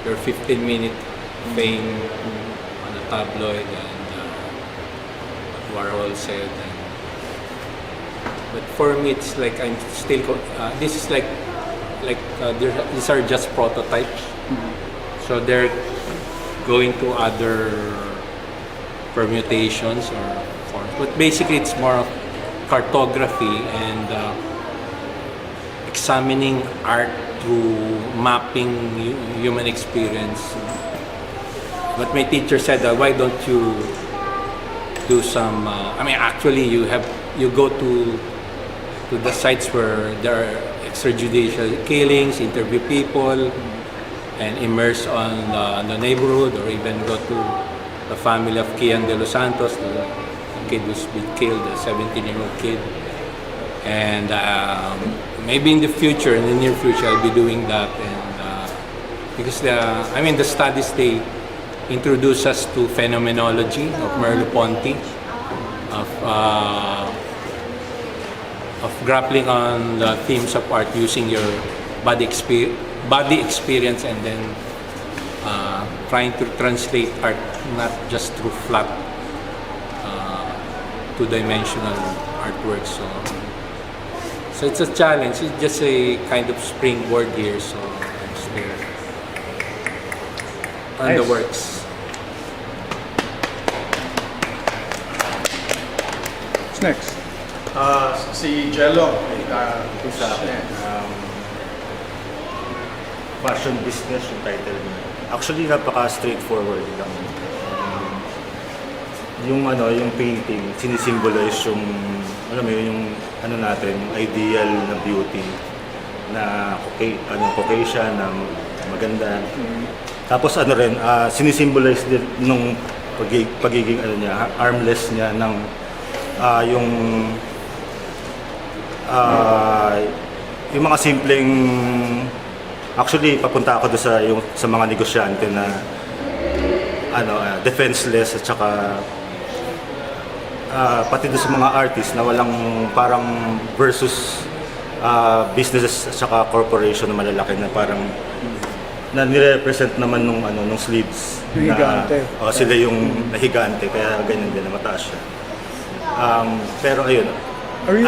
your 15-minute fame on a tabloid, and Warhol said. But for me, it's like I'm still. This is like these are just prototypes. So they're going to other permutations or forms. But basically, it's more of cartography and examining art through mapping human experience. But my teacher said, why don't you do some? I mean, actually, you go to the sites where there are extrajudicial killings, interview people, and immerse on the neighborhood, or even go to the family of Kian de los Santos, the kid who's been killed, the 17-year-old kid. And maybe in the future, in the near future, I'll be doing that. And because the studies, they introduce us to phenomenology of Merleau-Ponty, of grappling on the themes of art using your body experience, and then trying to translate art not just through flat two-dimensional artworks. So it's a challenge. It's just a kind of springboard here. So I'm still on the works. What's next? Si Jello. Sa akin, fashion business yung title niya. Actually, napaka-straightforward lang. Yung painting, sinisimbolize yung, alam mo yung natin, yung ideal na beauty na Caucasian, na maganda. Tapos rin, sinisimbolize din nung pagiging niya, armless niya ng yung mga simpleng, actually papunta ako doon sa mga negosyante na defenseless, at saka pati doon sa mga artists na walang parang versus businesses at saka corporation na malalaki na parang na nire-represent naman nung sleeves Higante. na sila yung nahigante, kaya ganyan din na mataas siya. Pero ayun,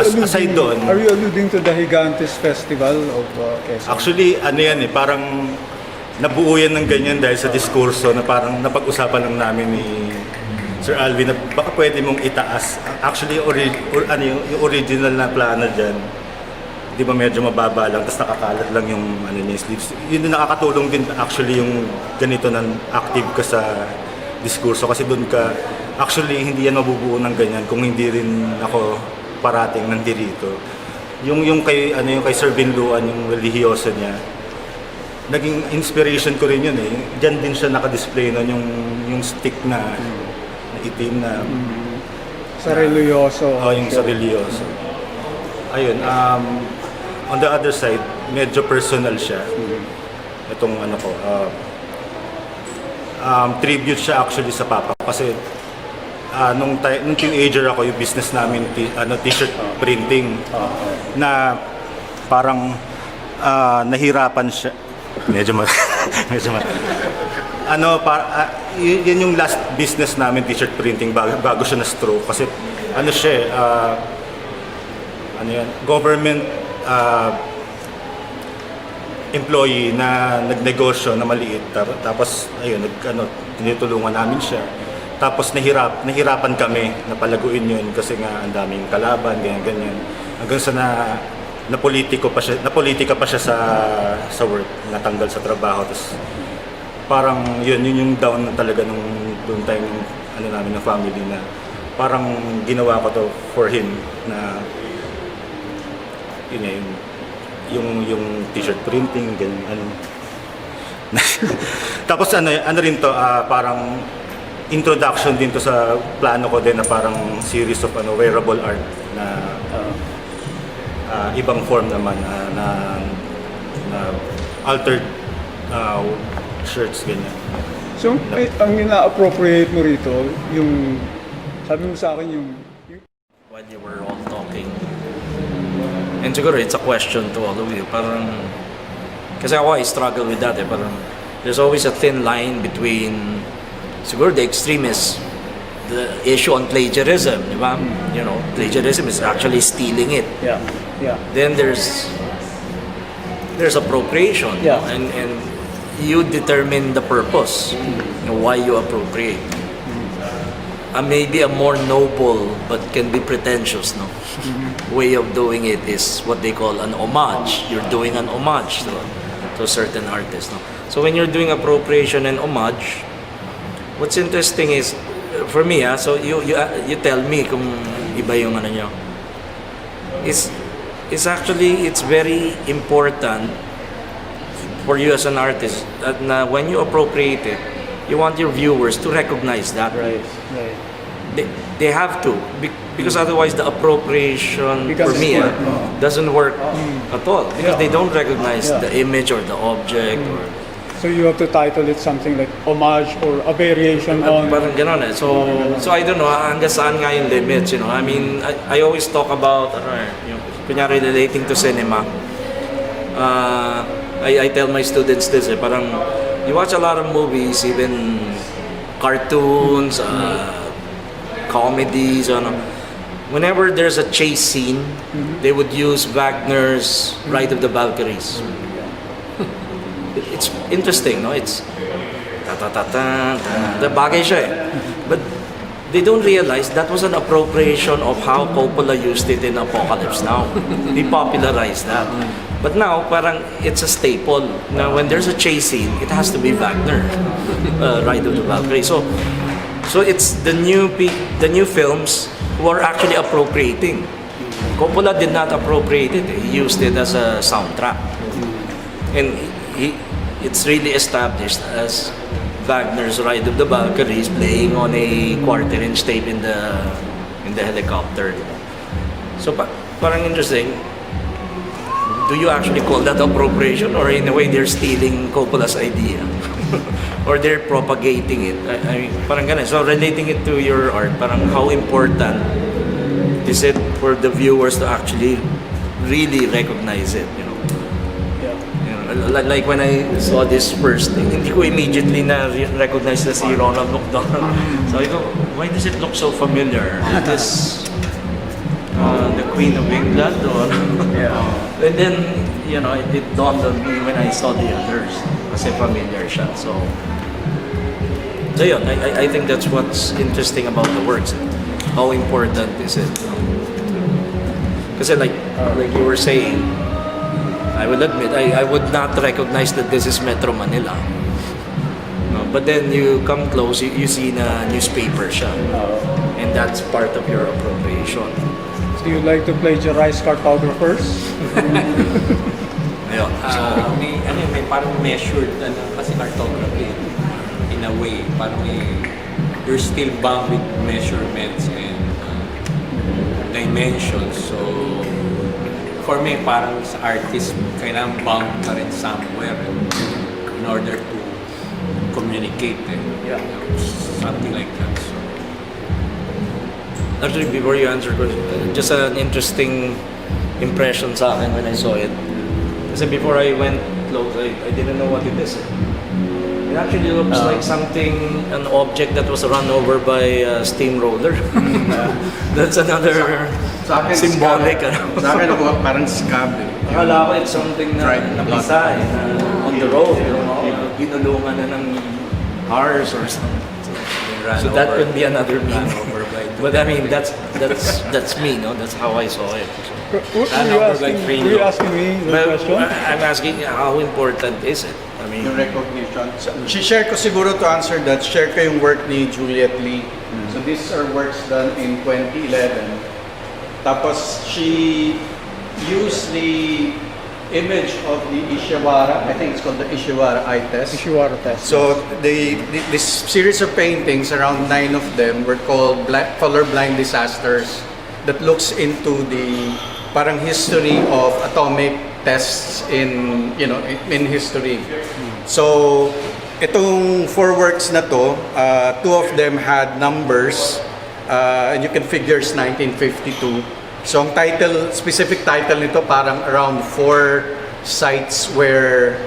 aside doon, are you alluding to the Gigantes Festival of Quezon? actually parang nabuo yan ng ganyan dahil sa diskurso na parang napag-usapan lang namin ni Sir Alwin na baka pwede mong itaas. Actually, yung original na plano dyan, di ba medyo mababa lang, tapos nakakalat lang yung yung sleeves. Yun yung nakakatulong din actually yung ganito na active ka sa diskurso, kasi doon ka, actually hindi yan mabubuo ng ganyan kung hindi rin ako parating nandito. Yung kay Sir Binluan, yung religyoso niya, naging inspiration ko rin yun eh. Diyan din siya naka-display noon, yung stick na itim na Sa religyoso. yung sa religyoso. Ayun, on the other side, medyo personal siya. Itong tribute siya actually sa papa, kasi nung teenager ako, yung business namin t-shirt printing, na parang nahirapan siya. Medyo yun yung last business namin, t-shirt printing, bago siya na-stroke. Kasi government employee na nagnegosyo na maliit. Tapos ayun, tinutulungan namin siya. Tapos nahirapan kami na palaguin yun kasi nga ang daming kalaban, ganyan. Hanggang sa napolitika pa siya sa work, natanggal sa trabaho. Tapos parang yun yung down na talaga nung time namin ng family, na parang ginawa ko to for him, na yung t-shirt printing, ganyan. Tapos rin to, parang introduction din to sa plano ko din na parang series of wearable art na ibang form naman na altered shirts, ganyan. So, ang ina-appropriate mo rito, yung, sabi mo sa akin yung While you were all talking. And siguro it's a question to all of you. Parang, kasi ako I struggle with that Parang, there's always a thin line between, siguro the extremists, the issue on plagiarism, di ba? You know, plagiarism is actually stealing it. yeah. Then there's appropriation, Yeah. and you determine the purpose, why you appropriate. Maybe a more noble but can be pretentious, no, way of doing it is what they call an homage. You're doing an homage to a certain artist, no. So when you're doing appropriation and homage, what's interesting is, for me, so you tell me kung iba yung ano nyo. It's actually, it's very important for you as an artist that when you appropriate it, you want your viewers to recognize that. Right. They have to, because otherwise the appropriation for me doesn't work at all, because they don't recognize the image or the object or So you have to title it something like homage or a variation on. parang ganon eh. So I don't know hanggang saan nga yung limits, you know. I mean, I always talk about yung kunyari relating to cinema. I tell my students this parang you watch a lot of movies, even cartoons, comedies, whenever there's a chase scene, they would use Wagner's Ride of the Valkyries. It's interesting, no? It's the bagay siya eh. But they don't realize that was an appropriation of how Coppola used it in Apocalypse Now. They popularized that. But now, parang it's a staple. Now, when there's a chase scene, it has to be Wagner, Ride of the Valkyries. So it's the new films who are actually appropriating. Coppola did not appropriate it. He used it as a soundtrack. And it's really established as Wagner's Ride of the Valkyries playing on a quarter-inch tape in the helicopter. So parang interesting. Do you actually call that appropriation, or in a way they're stealing Coppola's idea? Or they're propagating it? I mean, parang ganun. So relating it to your art, parang how important is it for the viewers to actually really recognize it, you know? Like when I saw this first, hindi ko immediately na-recognize na si Ronald McDonald. So I go, why does it look so familiar? Is this the Queen of England? Or and then, you know, it dawned on me when I saw the others. Kasi familiar siya. So yun, I think that's what's interesting about the works. How important is it? Kasi like you were saying, I will admit, I would not recognize that this is Metro Manila. No, but then you come close, you see na newspaper siya. And that's part of your appropriation. Do you like to plagiarize cartographers? Ayun. So, may parang measured kasi cartography in a way. Parang you're still bound with measurements and dimensions. So, for me, parang sa artist, kailangan bound ka rin somewhere in order to communicate. Something like that. So, actually, before you answer, just an interesting impression sa akin when I saw it. Kasi before I went close, I didn't know what it is. It actually looks like something, an object that was run over by a steamroller. That's another symbolic. Sa akin ako parang scab eh. Akala ko it's something na napisa on the road. You know, ginulungan na ng cars or something. So that could be another meaning. But I mean, that's me, no? That's how I saw it. Were you asking me the question? I'm asking how important is it? I mean, Yung recognition. So, share ko siguro to answer that. Share ko yung work ni Juliet Lee. So these are works done in 2011. Tapos she used the image of the Ishiwara. I think it's called the Ishiwara eye test. Ishiwara test. So this series of paintings, around 9 of them, were called colorblind disasters that looks into the parang history of atomic tests in in history. So itong 4 works na to, 2 of them had numbers, and you can figure it's 1952. So ang title, specific title nito parang around 4 sites where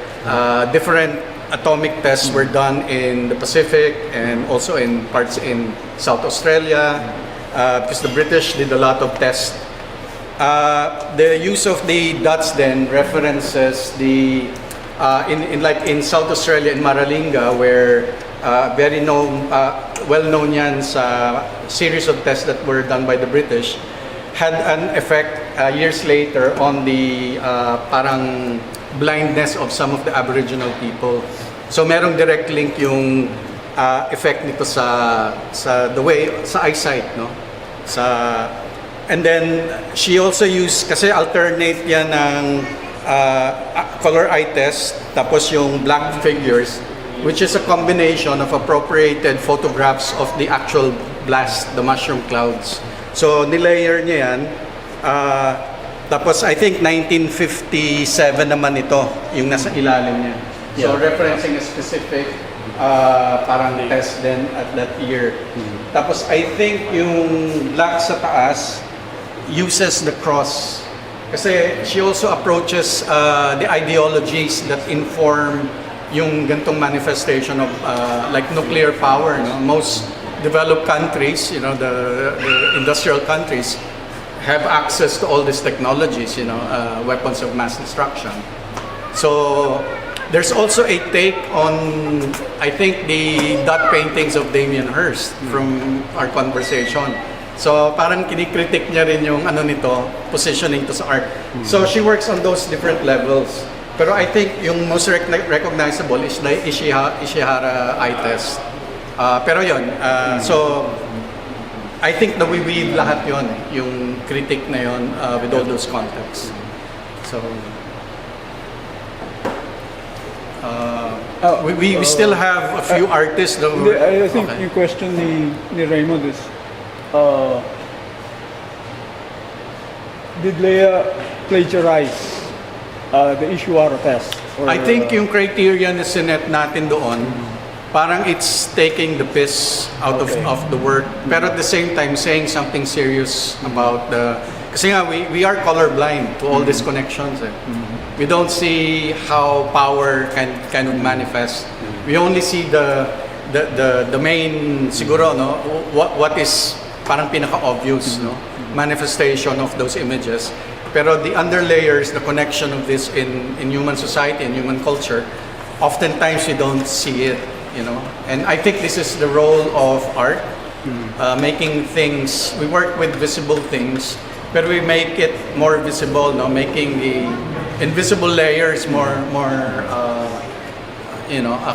different atomic tests were done in the Pacific and also in parts in South Australia, because the British did a lot of tests. The use of the dots then references the in South Australia in Maralinga, where very known, well known yan sa series of tests that were done by the British, had an effect years later on the parang blindness of some of the Aboriginal people. So merong direct link yung effect nito sa the way sa eyesight, no? And then she also used, kasi alternate yan ng color eye test tapos yung black figures, which is a combination of appropriated photographs of the actual blast, the mushroom clouds. So nilayer niya yan. Tapos I think 1957 naman ito yung nasa ilalim niya. So referencing a specific parang test then at that year. Tapos I think yung black sa taas uses the cross. Kasi she also approaches the ideologies that inform yung gantong manifestation of like nuclear power. No? Most developed countries, the industrial countries, have access to all these technologies, weapons of mass destruction. So there's also a take on, I think, the dot paintings of Damien Hirst from our conversation. So parang kinikritik niya rin yung nito, positioning to sa art. So she works on those different levels. Pero I think yung most recognizable is the Ishihara eye test. Pero yun, so I think nawiweave lahat yun, yung critic na yun with all those contexts. So we still have a few artists though. I think yung question ni Raymond is, did Leia plagiarize the Ishihara test? Or, I think yung criterion na sinet natin doon, parang it's taking the piss out of the work, pero at the same time saying something serious about kasi nga we are colorblind to all these connections. We don't see how power can kind of manifest. We only see the main siguro, no, what is parang pinaka-obvious, no, manifestation of those images. Pero the underlayers, the connection of this in human society and human culture, oftentimes we don't see it. And I think this is the role of art, making things, we work with visible things, but we make it more visible, no? Making the invisible layers more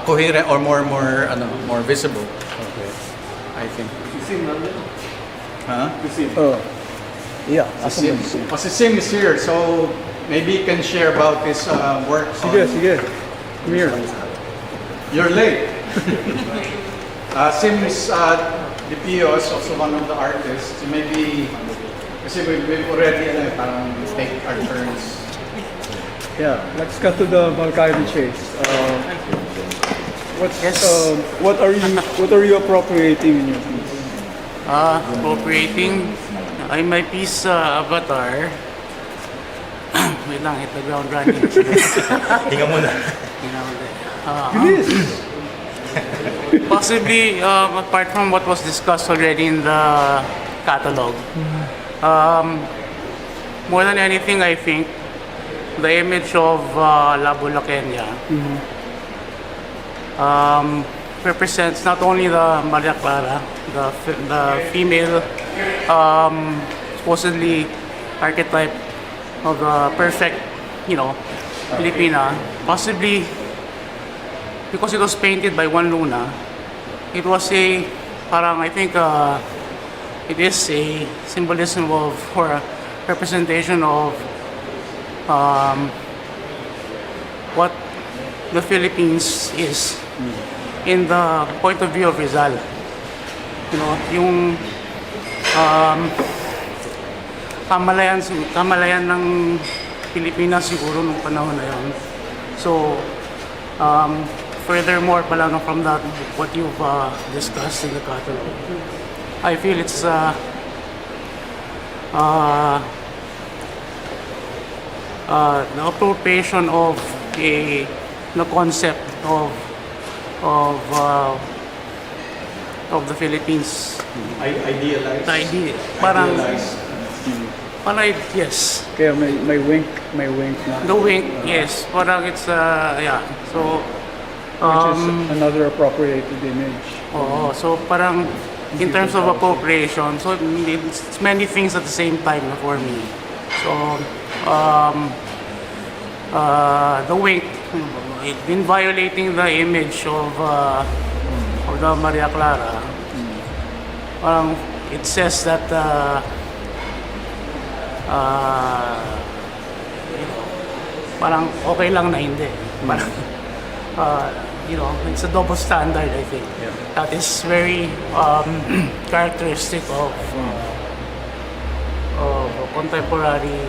coherent or more visible. Okay. I think. Yeah. Sim is here, so maybe you can share about his work. Sige. Come here. You're late. Sim is DPO is also one of the artists. So maybe, kasi we've already parang take our turns. Yeah, let's cut to the Makati chase. What are you appropriating in your piece? Appropriating in my piece, Avatar. Wait lang, hit the ground running. Hinga muna. Possibly, apart from what was discussed already in the catalog, more than anything, I think the image of La Bulaqueña represents not only the Maria Clara, the female supposedly archetype of the perfect, Filipina, possibly because it was painted by Juan Luna. It was I think it is a symbolism or a representation of what the Philippines is in the point of view of Rizal. Yung kamalayan ng Pilipinas siguro nung panahon na yun. So, furthermore pala no, from that, what you've discussed in the catalog, I feel it's the appropriation of the concept of the Philippines. Idealized. The idea. Parang, Idealized. yes. Kaya may wink na. The wing, yes. Parang it's, yeah. So, Which is another appropriated image. oh, so parang in terms of appropriation, so it's many things at the same time for me. So, the wink, in violating the image of the Maria Clara, it says that parang okay lang na hindi. Parang, it's a double standard, I think. Yeah. That is very characteristic of contemporary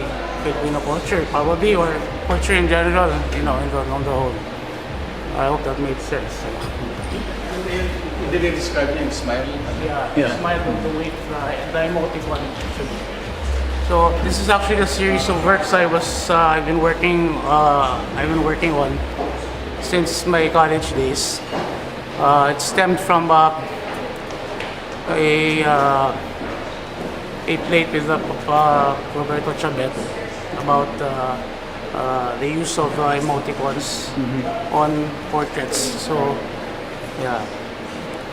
Filipino culture, probably, or culture in general, on the whole. I hope that made sense. Did they describe yung smile? Yeah. Smile with the wave, the emotive one. So this is actually a series of works I've been working on since my college days. It stemmed from a plate with Roberto Chabet about the use of emoticons on portraits. So, yeah.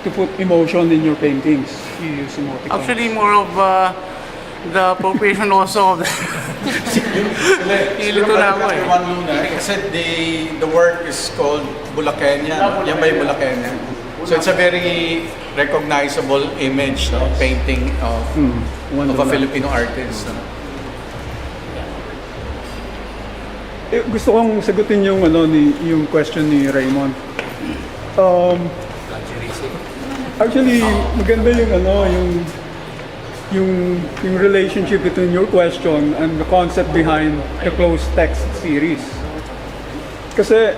To put emotion in your paintings, you use emoticons. Actually, more of the appropriation also of the... Ilito na ako eh. One Luna, kasi the work is called Bulaqueña. Yan ba yung Bulaqueña? So it's a very recognizable image, no? Painting of a Filipino artist. No? Gusto kong sagutin yung yung question ni Raymond. Actually, maganda yung relationship between your question and the concept behind the closed text series. Kasi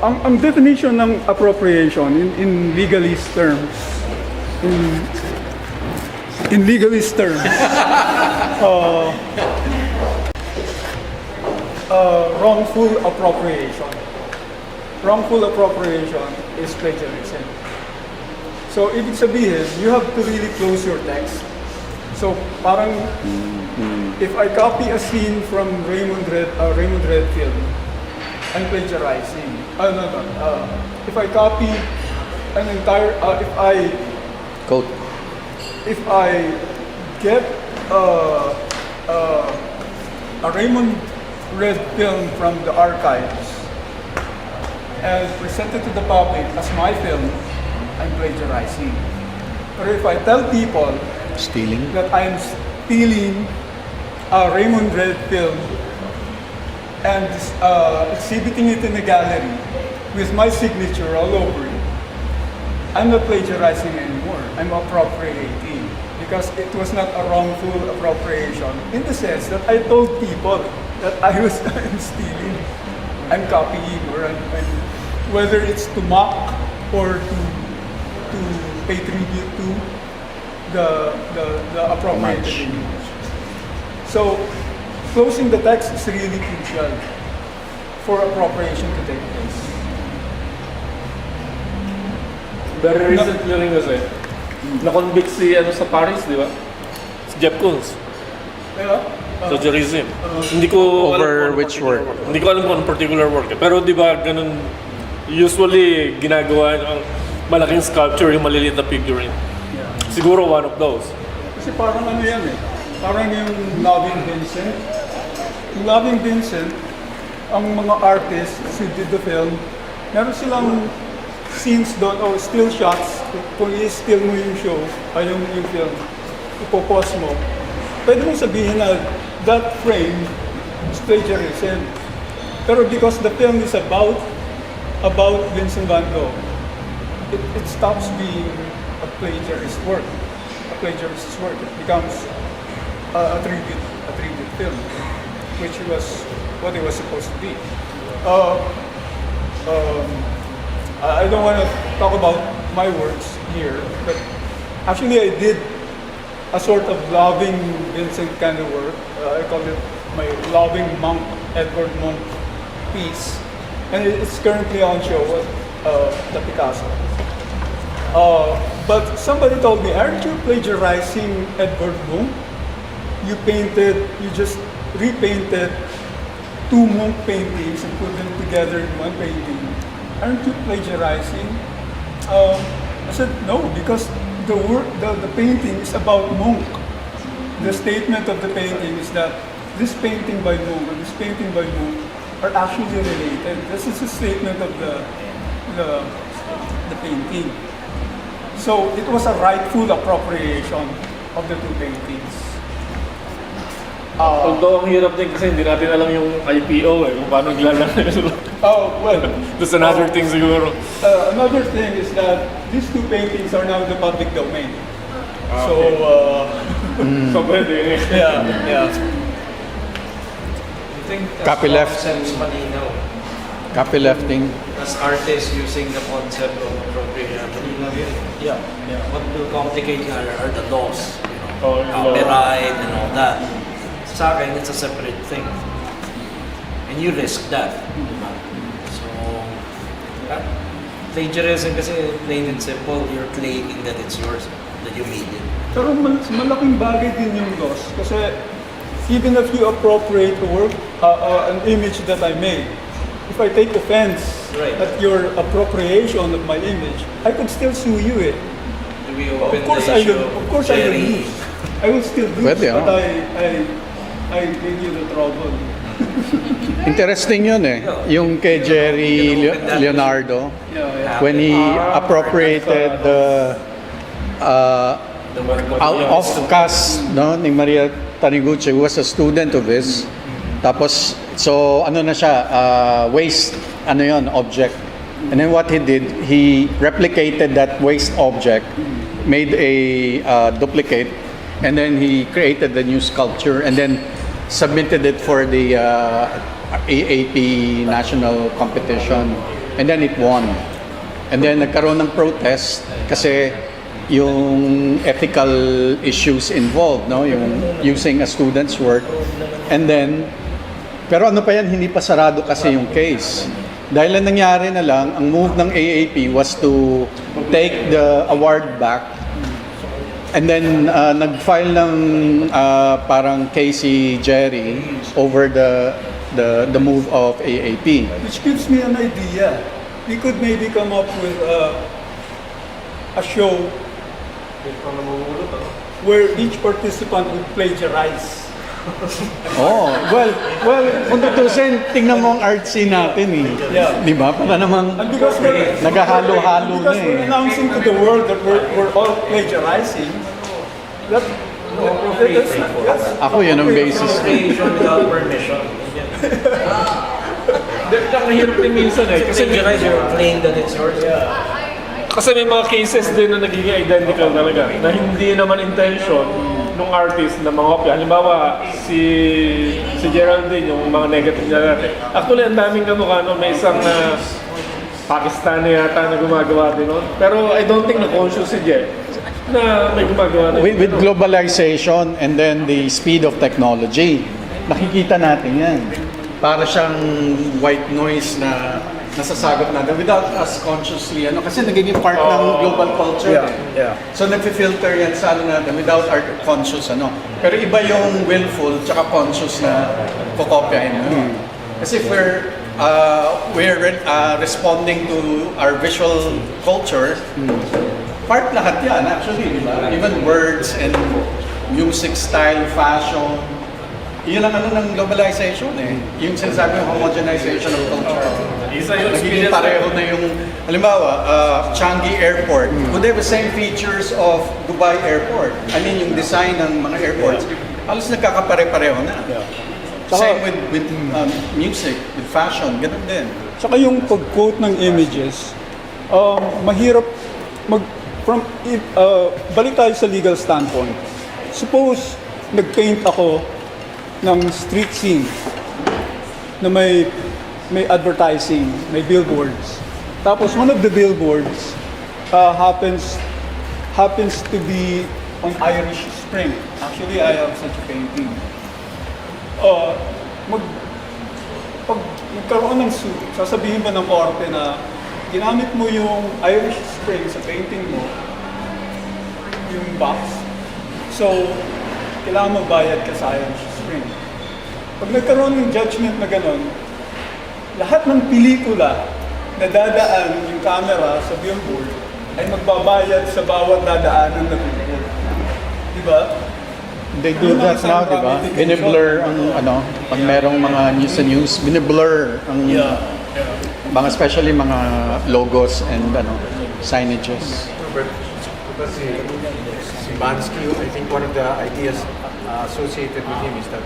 ang definition ng appropriation in legalist terms, wrongful appropriation. Wrongful appropriation is plagiarism. So, ibig sabihin, you have to really close your text. So, parang, if I copy a scene from Raymond Red film, I'm plagiarizing. If I copy an entire, if I get a Raymond Red film from the archives and present it to the public as my film, I'm plagiarizing. But if I tell people that I'm stealing a Raymond Red film and exhibiting it in a gallery with my signature all over it, I'm not plagiarizing anymore. I'm appropriating, because it was not a wrongful appropriation in the sense that I told people that I'm stealing, I'm copying, or whether it's to mock or to pay tribute to the appropriated image. So, closing the text is really crucial for appropriation to take place. Very recently rin kasi, na-convict sa Paris, di ba? Si Jeff Koons. Plagiarism. Hindi ko Over alam which work? Hindi ko alam kung anong particular work. Pero di ba ganun, usually ginagawa ang malaking sculpture yung maliliit na figurine. Siguro one of those. Kasi parang yan eh. Parang yung Loving Vincent. Yung Loving Vincent, ang mga artists who did the film, meron silang scenes doon, o still shots. Kung i-still mo yung show, ay yung film, ipopause mo, pwede mong sabihin na that frame is plagiarism. Pero because the film is about Vincent van Gogh, it stops being a plagiarist work. It becomes a tribute a 3D film, which was what it was supposed to be. I don't want to talk about my works here, but actually I did a sort of loving Vincent kind of work. I call it my loving monk, Edward Monk piece. And it's currently on show at the Picasso. But somebody told me, aren't you plagiarizing Edward Munch? You just repainted 2 Munch paintings and put them together in one painting. Aren't you plagiarizing? I said, no, because the painting is about Munch. The statement of the painting is that this painting by Munch and this painting by Munch are actually related. This is a statement of the painting. So it was a rightful appropriation of the 2 paintings. Although ang hirap din kasi hindi natin alam yung IPO kung paano naglalagay. Well, that's another thing siguro. Another thing is that these 2 paintings are now in the public domain. So, So pwede. yeah. I think Copy left. concepts malinaw. Copylefting. As artists using the concept of appropriation, malinaw yun. Yeah. What will complicate are the laws, Oh, yung law. copyright and all that. Sa akin, it's a separate thing. And you risk that. So, plagiarism kasi plain and simple, you're claiming that it's yours, that you made it. Pero malaking bagay din yung loss. Kasi even if you appropriate a work, an image that I made, if I take offense at your appropriation of my image, I could still sue you. Do we Of open course, the I issue will. Of course, I will Jerry? lose. I will still lose, Pwede, but I gave you the trouble. Interesting yun eh. Yung kay Jerry Leonardo, Yeah. when he appropriated the The work of off-cast ni Maria Taniguchi, who was a student of his. Tapos, so ano na siya, waste, object. And then what he did, he replicated that waste object, made a duplicate, and then he created the new sculpture, and then submitted it for the AAP national competition, and then it won. And then nagkaroon ng protest kasi yung ethical issues involved, yung using a student's work. And then, pero ano pa yan, hindi pa sarado kasi yung case. Dahil ang nangyari na lang, ang move ng AAP was to take the award back. And then, nag-file ng parang case si Jerry over the move of AAP. Which gives me an idea. We could maybe come up with a show where each participant would plagiarize. Well, kung tutusin, tingnan mo ang art scene natin eh. Yeah. Di ba? Para namang And because naghahalo-halo na we're eh. announcing to the world that we're all plagiarizing, that's Ako, yan ang basis. appropriation without permission. Ang hirap din minsan eh. Kasi Plagiarize, you claim that it's yours. Kasi may mga cases din na nagiging identical talaga na hindi naman intention nung artist na mangopya. Halimbawa, si Geraldine, yung mga negative niya natin. Actually, ang daming kamukha no, may isang Pakistani yata na gumagawa din nun. Pero I don't think na-conscious si Jer na may gumagawa din. With globalization and then the speed of technology, nakikita natin yan. Para siyang white noise na nasasagap natin without us consciously, kasi nagiging part ng global culture. So nagfi-filter yan sa natin without our conscious, Pero iba yung willful tsaka conscious na kokopyahin. Kasi if we're responding to our visual culture, part lahat yan actually, di ba? Even words and music style, fashion, yun ang ng globalization eh. Yung sinasabi ng homogenization of culture. Nagiging pareho na yung, halimbawa, Changi Airport. Would they have the same features of Dubai Airport? I mean, yung design ng mga airports, halos nagkakapare-pareho na. Same with music, with fashion, ganun din. Tsaka yung pag-quote ng images, mahirap balik tayo sa legal standpoint. Suppose nag-paint ako ng street scene na may advertising, may billboards. Tapos one of the billboards happens to be on Irish Spring. Actually, I have such a painting. Pag nagkaroon ng suit, sasabihin ba ng korte na ginamit mo yung Irish Spring sa painting mo, yung box, so kailangan magbayad ka sa Irish Spring. Pag nagkaroon ng judgment na gano'n, lahat ng pelikula na dadaan yung camera sa billboard ay magbabayad sa bawat dadaanan na billboard. Diba? They do that now, di ba? Biniblur ang pag merong mga news, biniblur ang mga especially mga logos and signages. But si Bansky, I think one of the ideas associated with him is that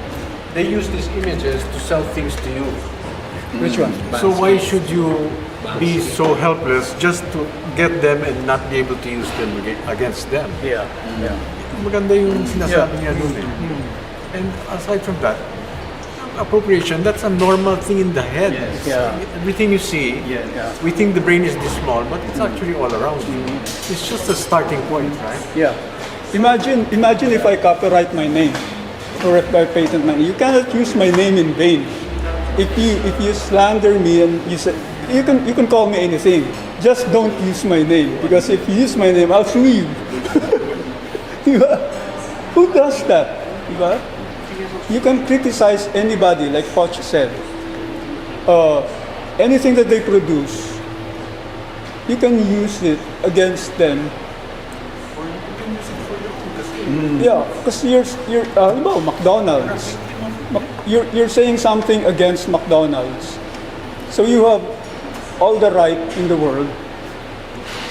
they use these images to sell things to you. Which one? So why should you be so helpless just to get them and not be able to use them against them? Yeah. Maganda yung sinasabi niya dun eh. And aside from that, appropriation, that's a normal thing in the head. Everything you see, we think the brain is this small, but it's actually all around you. It's just a starting point, right? Yeah. Imagine if I copyright my name or if I patent my name. You cannot use my name in vain. If you slander me and you say you can call me anything, just don't use my name, because if you use my name, I'll sue you. Diba? Who does that? Diba? You can criticize anybody, like Poch said. Anything that they produce, you can use it against them. Yeah, because you're McDonald's. You're saying something against McDonald's, so you have all the right in the world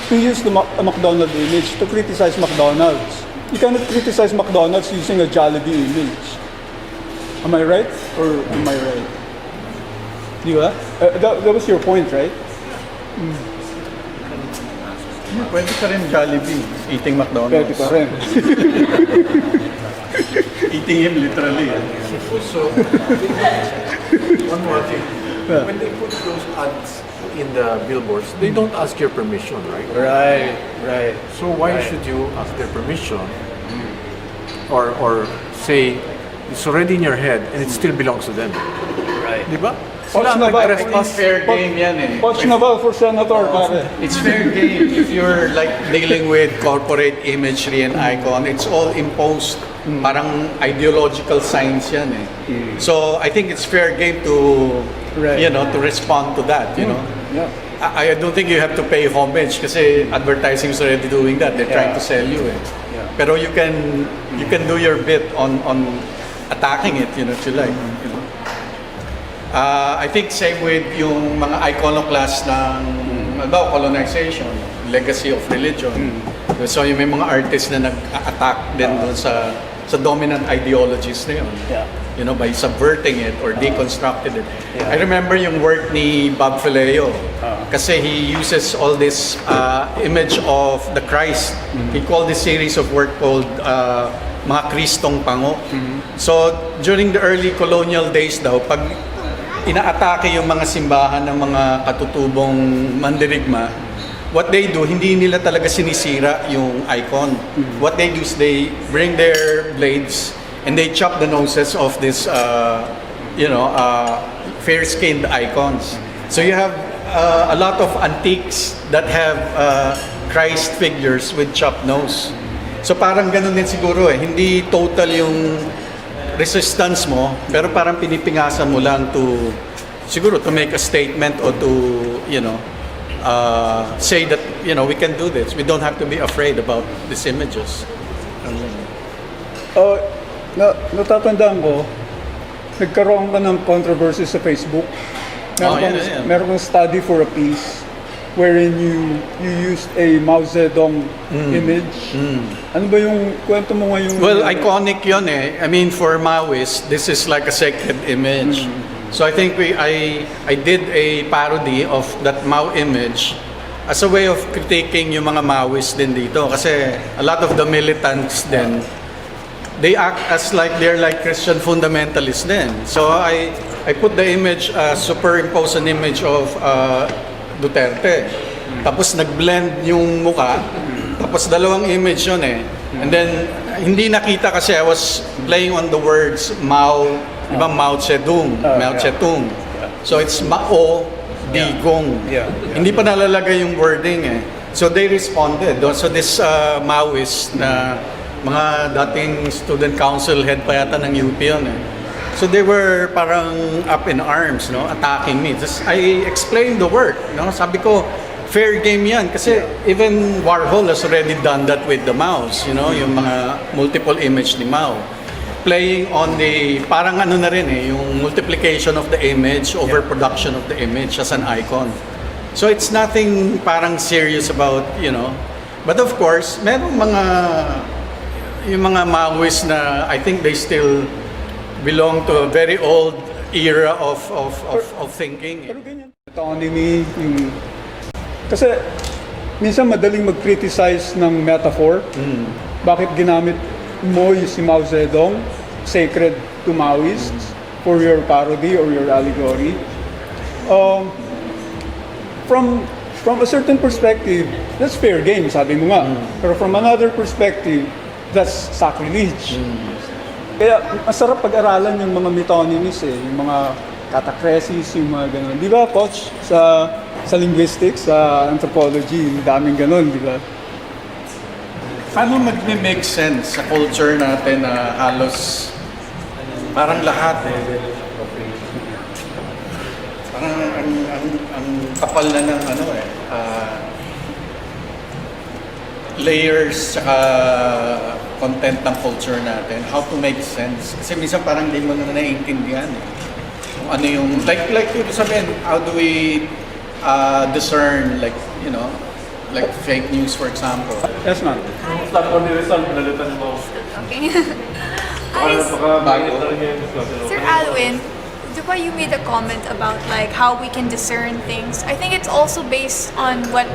to use the McDonald's image to criticize McDonald's. You cannot criticize McDonald's using a Jollibee image. Am I right or am I right? Diba? That was your point, right? Pwede ka rin Jollibee, eating McDonald's. Pwede ka rin. Eating him literally. Also, one more thing. When they put those ads in the billboards, they don't ask your permission, right? Right. So why should you ask their permission? Or say it's already in your head and it still belongs to them. Right. Di ba? Poch Naval, It's fair game yan eh. Poch Naval for senator, pare. It's fair game if you're like dealing with corporate imagery and icon. It's all imposed. Parang ideological signs yan eh. So I think it's fair game to to respond to that, you know. Yeah. I don't think you have to pay homage kasi advertising is already doing that. They're trying to sell you eh. Pero you can do your bit on attacking it, you know, if you like. You know. I think same with yung mga iconoclasts ng colonization, legacy of religion. So yung may mga artists na nag-attack din doon sa dominant ideologies na yun. You know, by subverting it or deconstructed it. I remember yung work ni Bob Fileo kasi he uses all this image of the Christ. He called this series of work called mga Kristong Pango. So during the early colonial days daw, pag inaatake yung mga simbahan ng mga katutubong mandirigma, what they do, hindi nila talaga sinisira yung icon. What they do is they bring their blades and they chop the noses of this, fair-skinned icons. So you have a lot of antiques that have Christ figures with chopped nose. So parang ganun din siguro eh. Hindi total yung resistance mo, pero parang pinipingasan mo lang to make a statement or to, say that, we can do this. We don't have to be afraid about these images. Natatandaan ko, nagkaroon ka ng controversy sa Facebook. Meron kang study for a piece wherein you used a Mao Zedong image. Ano ba yung kwento mo ngayon? Well, iconic yun eh. I mean, for Maoists, this is like a sacred image. So I think I did a parody of that Mao image as a way of critiquing yung mga Maoists din dito. Kasi a lot of the militants then, they act as like they're like Christian fundamentalists then. So I put the image, superimpose an image of Duterte. Tapos nag-blend yung muka. Tapos dalawang image yun eh. And then hindi nakita kasi I was playing on the words Mao, di ba Mao Zedong, Mao Zedong. So it's Mao Digong. Hindi pa nalalagay yung wording eh. So they responded. So this Maoist na mga dating student council head pa yata ng UP yun eh. So they were parang up in arms, no, attacking me. Just, I explained the work, no. Sabi ko, fair game yan kasi even Warhol has already done that with the Maos, you know, yung mga multiple image ni Mao. Playing on the, parang ano na rin eh, yung multiplication of the image, overproduction of the image as an icon. So it's nothing parang serious about, you know. But of course, merong mga, yung mga Maoists na I think they still belong to a very old era of thinking. Pero ganyan. Autonomy, kasi minsan madaling mag-criticize ng metaphor. Bakit ginamit mo yung si Mao Zedong, sacred to Maoists, for your parody or your allegory? From a certain perspective, that's fair game, sabi mo nga. Pero from another perspective, that's sacrilege. Kaya masarap pag-aralan yung mga metonymies eh, yung mga catachresis, yung mga ganun. Di ba, Coach, sa linguistics, sa anthropology, daming ganun, di ba? Paano mag-make sense sa culture natin na halos parang lahat eh. Parang ang kapal na ng ano eh, layers saka content ng culture natin, how to make sense. Kasi minsan parang di mo na naiintindihan eh. Kung ano yung, like yung sabihin, how do we discern, like, you know, like fake news, for example. Yes, ma'am. Start on the result, pinalitan mo. Okay. Sir Alwin, di ba you made a comment about like how we can discern things? I think it's also based on what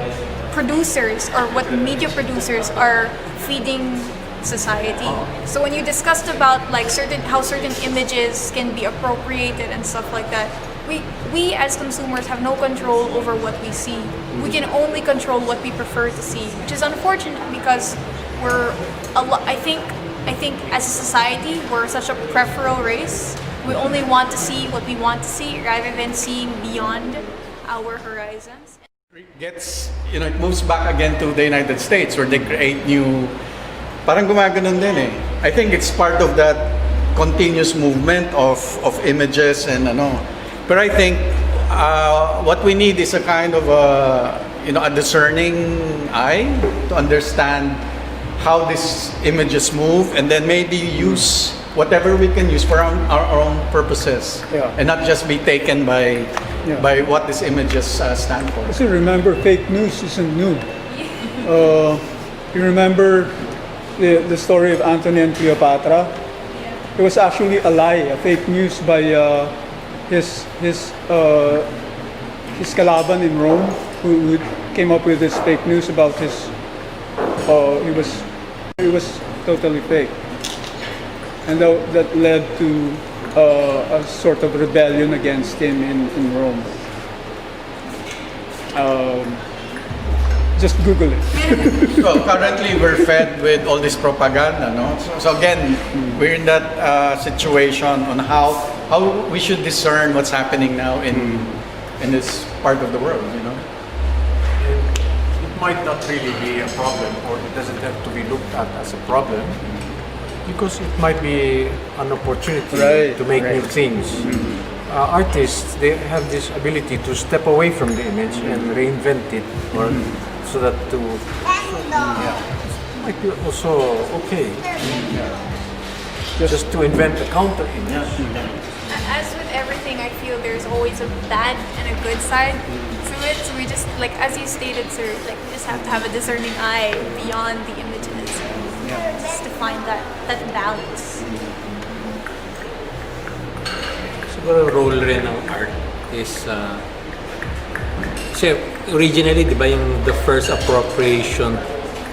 producers or what media producers are feeding society. So when you discussed about like how certain images can be appropriated and stuff like that, we as consumers have no control over what we see. We can only control what we prefer to see, which is unfortunate because I think as a society we're such a preferential race. We only want to see what we want to see rather than seeing beyond our horizons. It moves back again to the United States where they create new, parang gumaganon din eh. I think it's part of that continuous movement of images and ano. But I think what we need is a kind of a discerning eye to understand how these images move and then maybe use whatever we can use for our own purposes and not just be taken by what these images stand for. Kasi remember, fake news isn't new. You remember the story of Antony and Cleopatra? It was actually a lie, a fake news by his kalaban in Rome, who came up with this fake news about his. It was totally fake, and that led to a sort of rebellion against him in Rome. Just Google it. Well, currently we're fed with all this propaganda, no? So again, we're in that situation on how we should discern what's happening now in this part of the world, you know? It might not really be a problem, or it doesn't have to be looked at as a problem, because it might be an opportunity to make new things. Artists, they have this ability to step away from the image and reinvent it, or so that it might be also okay. Just to invent a counter image. As with everything, I feel there's always a bad and a good side to it. So we just, like as you stated, sir, like we just have to have a discerning eye beyond the images, just to find that balance. Siguro role rin ng art is kasi originally, di ba, yung the first appropriation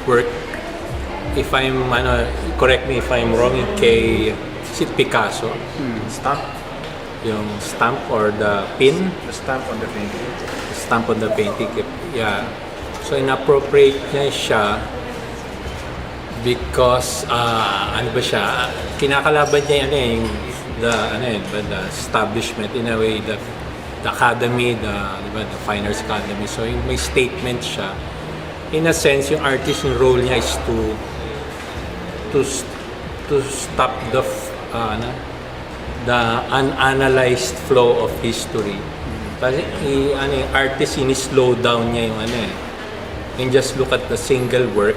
work if I'm, correct me if I'm wrong, yung kay, is it Picasso? Stamp? Yung stamp or the pin? The stamp on the painting. The stamp on the painting. Yeah. So inappropriate niya siya because, ano ba siya, kinakalaban niya yung the establishment in a way, the academy, the Fine Arts Academy. So yung may statement siya. In a sense, yung artist, yung role niya is to stop the unanalyzed flow of history. Kasi yung artist, ini-slow down niya yung and just look at the single work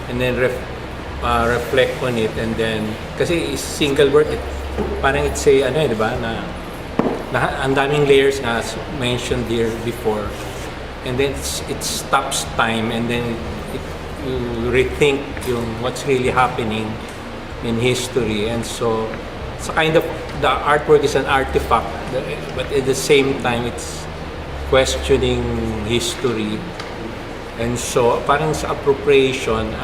and then reflect on it, and then kasi single work, parang it's a di ba, na ang daming layers nga as mentioned here before, and then it stops time, and then you rethink yung what's really happening in history. And so it's a kind of, the artwork is an artifact, but at the same time it's questioning history. And so parang sa appropriation,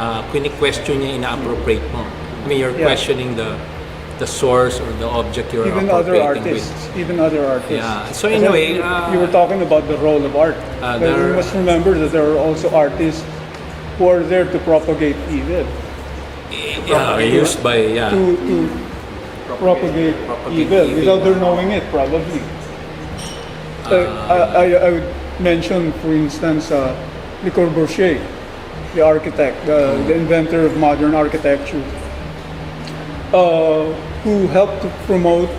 question niya, ina-appropriate mo. I mean, you're questioning the source or the object you're Even other appropriating artists, even other artists. Yeah. So in a way, you were talking about the role of art. But you must remember that there are also artists who are there to propagate evil. Used by to propagate evil without their knowing it, probably. I would mention, for instance, Le Corbusier, the architect, the inventor of modern architecture, who helped to promote,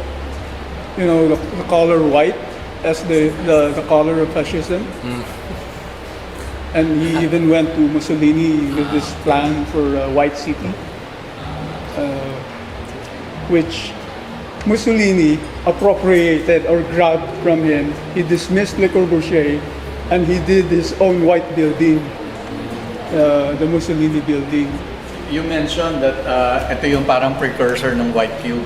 the color white as the color of fascism. And he even went to Mussolini with this plan for a white city, which Mussolini appropriated or grabbed from him. He dismissed Le Corbusier, and he did his own white building, the Mussolini building. You mentioned that ito yung parang precursor ng white cube.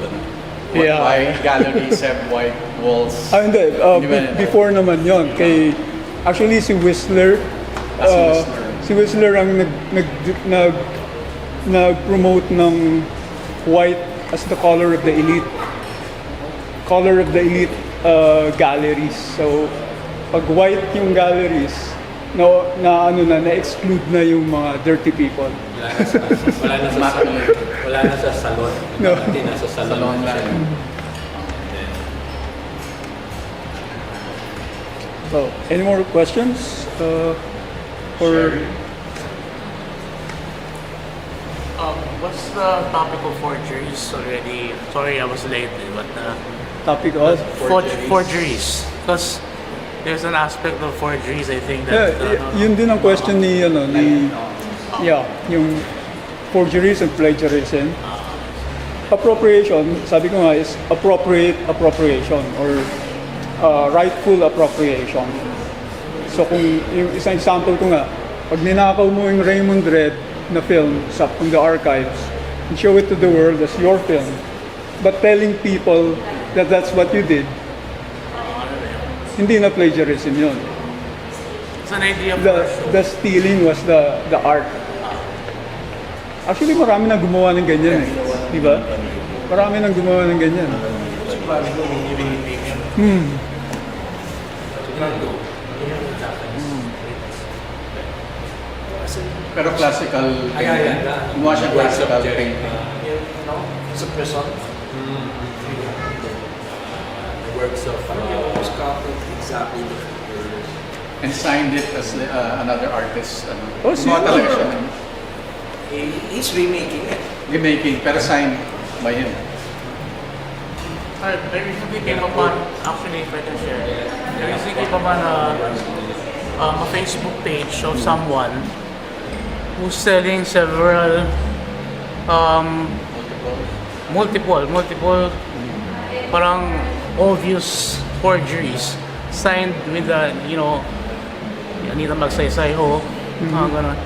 Yeah. Why galleries have white walls? Hindi. Before naman yon. Actually, si Whistler, si Whistler ang nag-promote ng white as the color of the elite. Color of the elite galleries. So, pag white yung galleries, na-exclude na yung mga dirty people. Wala na sa salon. No. Hindi nasa salon lang. So, any more questions? What's the topic of forgeries already? Sorry, I was late, but Topic of? Forgeries. Because there's an aspect of forgeries, I think, that... Yun din ang question ni yung forgeries and plagiarism. Appropriation, sabi ko nga, is appropriate appropriation or rightful appropriation. So kung yung isang example ko nga, pag ninakaw mo yung Raymond Red na film from the archives and show it to the world as your film, but telling people that that's what you did, hindi na plagiarism yun. It's an idea The stealing was the art. Actually, marami na gumawa ng ganyan di ba? Marami nang gumawa ng ganyan. Pero classical painting. Gumawa siya classical painting. Sa prison. Works of was copied exactly the And signed it as another artist. Oh, Gumawa talaga siya. He's remaking it. Remaking, pero signed by him. I recently came upon, actually, if I can share, I recently came upon a Facebook page of someone who's selling several, multiple, parang obvious forgeries signed with the, Anita Magsaysay ho, gano'n.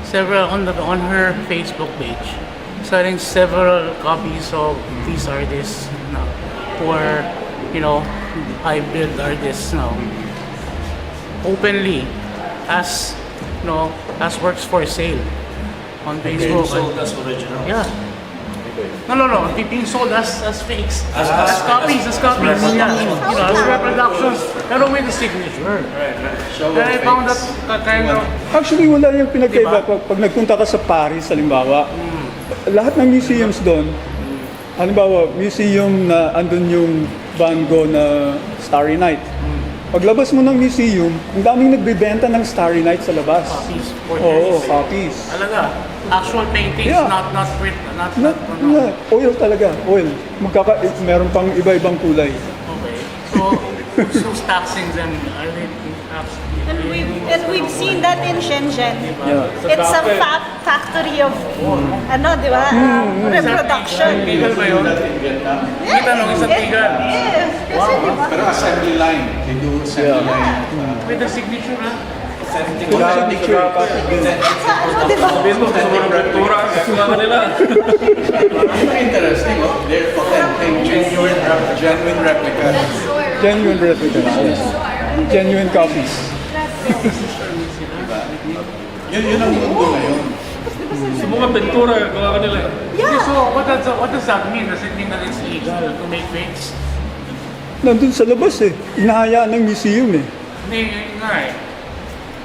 Several on her Facebook page, selling several copies of these artists who are, hybrid artists now, openly as works for sale. on Facebook. Sold as original. Yeah. No. Being sold as fakes. As copies. Yeah. You know, as reproductions. Pero with the signature. Then I found that kind of... Actually, wala yung pinagkaiba. Pag nagpunta ka sa Paris, halimbawa, lahat ng museums doon, halimbawa, museum na andun yung Van Gogh na Starry Night. Paglabas mo ng museum, ang daming nagbebenta ng Starry Night sa labas. Copies. Oo, copies. Talaga. Actual paintings, Yeah. not print, not Oil talaga, oil. Meron pang iba-ibang kulay. Okay. So, who's taxing them? Are they And we've seen that in Shenzhen. Yeah. It's a factory of, di ba? Reproduction. Illegal ba yun? That in Vietnam. Kita nung isang tigan. Yes, kasi di ba? Pero assembly line. They do assembly line. With the signature, ha? Di ba? Interesting, oh. They're authentic, genuine replicas. Genuine replicas, yes. Genuine copies. Yun ang mundo ngayon. Sa mga pintura, gawa ka nila. So, what does that mean? Does it mean that it's legal to make fakes? Nandun sa labas eh. Inahayaan ng museum eh. Hindi, yun nga eh.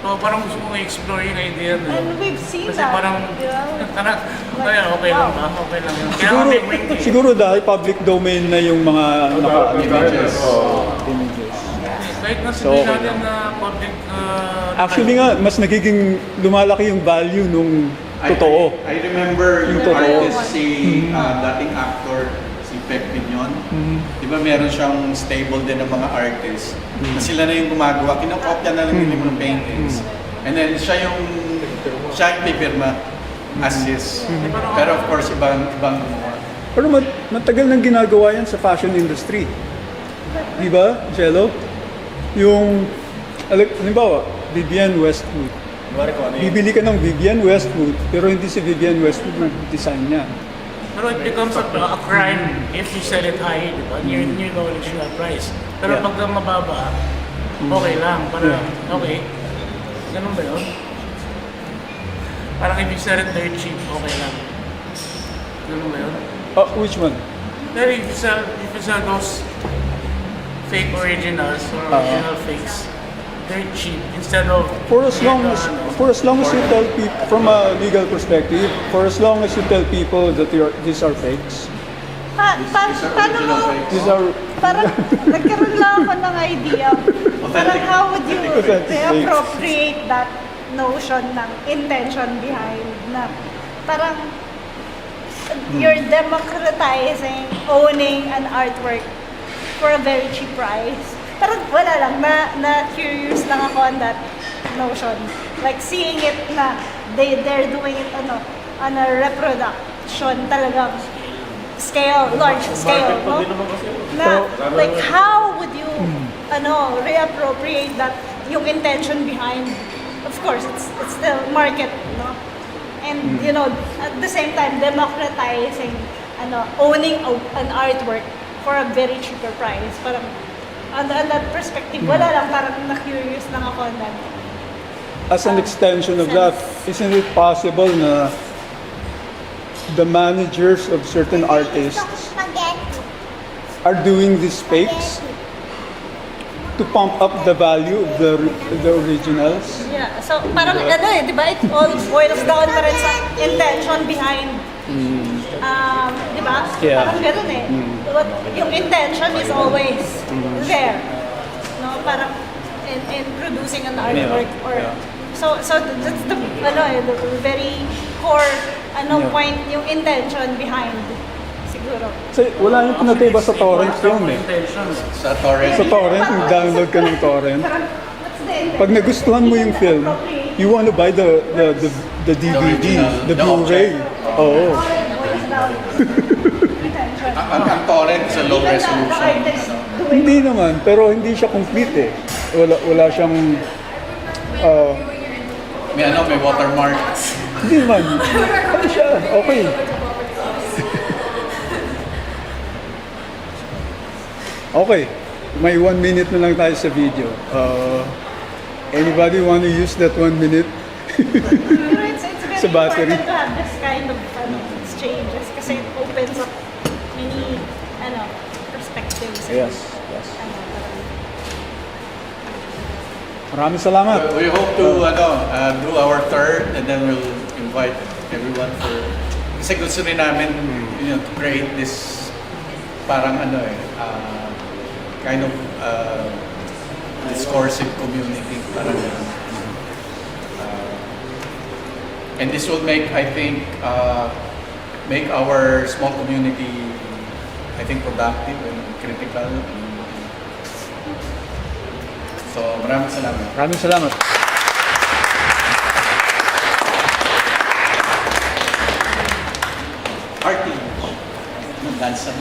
So, parang gusto kong i-explore yung idea na. And we've seen Kasi that. parang, okay lang ba? Okay lang yun. Kaya Siguro, may wing eh. siguro dahil public domain na yung mga Images. images. Kahit na sabihin natin na public... Actually nga, mas nagiging lumalaki yung value nung totoo. I remember yung totoo. artist, si dating actor, si Pep Pinion. Di ba meron siyang stable din ng mga artists na sila na yung gumagawa, kinokopya na lang yung mga paintings. And then siya yung pipirma as is. Pero of course, ibang gumawa. Pero matagal nang ginagawa yan sa fashion industry. Di ba, Jello? Yung, halimbawa, Vivienne Westwood. Bibili ka ng Vivienne Westwood, pero hindi si Vivienne Westwood yung design niya. Pero it becomes a crime if you sell it high, di ba? Near the original price. Pero pag mababa, okay lang. Parang, okay. Ganun ba yun? Parang if you sell it very cheap, okay lang. Ganun ba yun? Which one? Pero if you sell those fake originals or original fakes, they're cheap instead of... For as long as you tell people, from a legal perspective, for as long as you tell people that these are fakes, Paano mo? these are Parang nagkaroon lang ako ng idea. Parang how would you reappropriate that notion ng intention behind na parang you're democratizing owning an artwork for a very cheap price. Parang wala lang, na-curious lang ako on that notion. Like seeing it na they're doing it on a reproduction talagang scale, large scale, no? Na, like how would you, reappropriate that, yung intention behind, of course, it's still market, no? And, at the same time, democratizing, owning an artwork for a very cheaper price. Parang, on that perspective, wala lang, parang na-curious lang ako on that. as an extension of that, isn't it possible na the managers of certain artists are doing these fakes to pump up the value of the originals? Yeah, so parang di ba, it all boils down pa rin sa intention behind, di ba? Yeah. Parang ganun eh. But yung intention is always there, no? Parang in producing an artwork or so that's the the very core point, yung intention behind siguro. Kasi wala yung pinatay ba sa torrent film eh. Sa torrent. Sa torrent, mag-download ka ng torrent. Pag nagustuhan mo yung film, you wanna buy the DVD, the Blu-ray. Oo. Ang torrent sa low resolution. Hindi naman, pero hindi siya complete eh. Wala siyang May watermark. hindi naman. Ano siya? Okay. Okay. May 1 minute na lang tayo sa video. Anybody want to use that 1 minute? It's very battery. important to have this kind of exchanges kasi it opens up many perspectives. Yes. Maraming salamat. We hope to do our third and then we'll invite everyone for kasi gusto rin namin to create this parang kind of discursive community parang and this will make I think make our small community I think productive and critical. So, maraming salamat. Maraming salamat. Party. Dansa.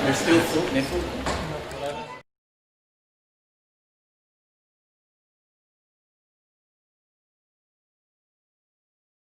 There's still food. May food.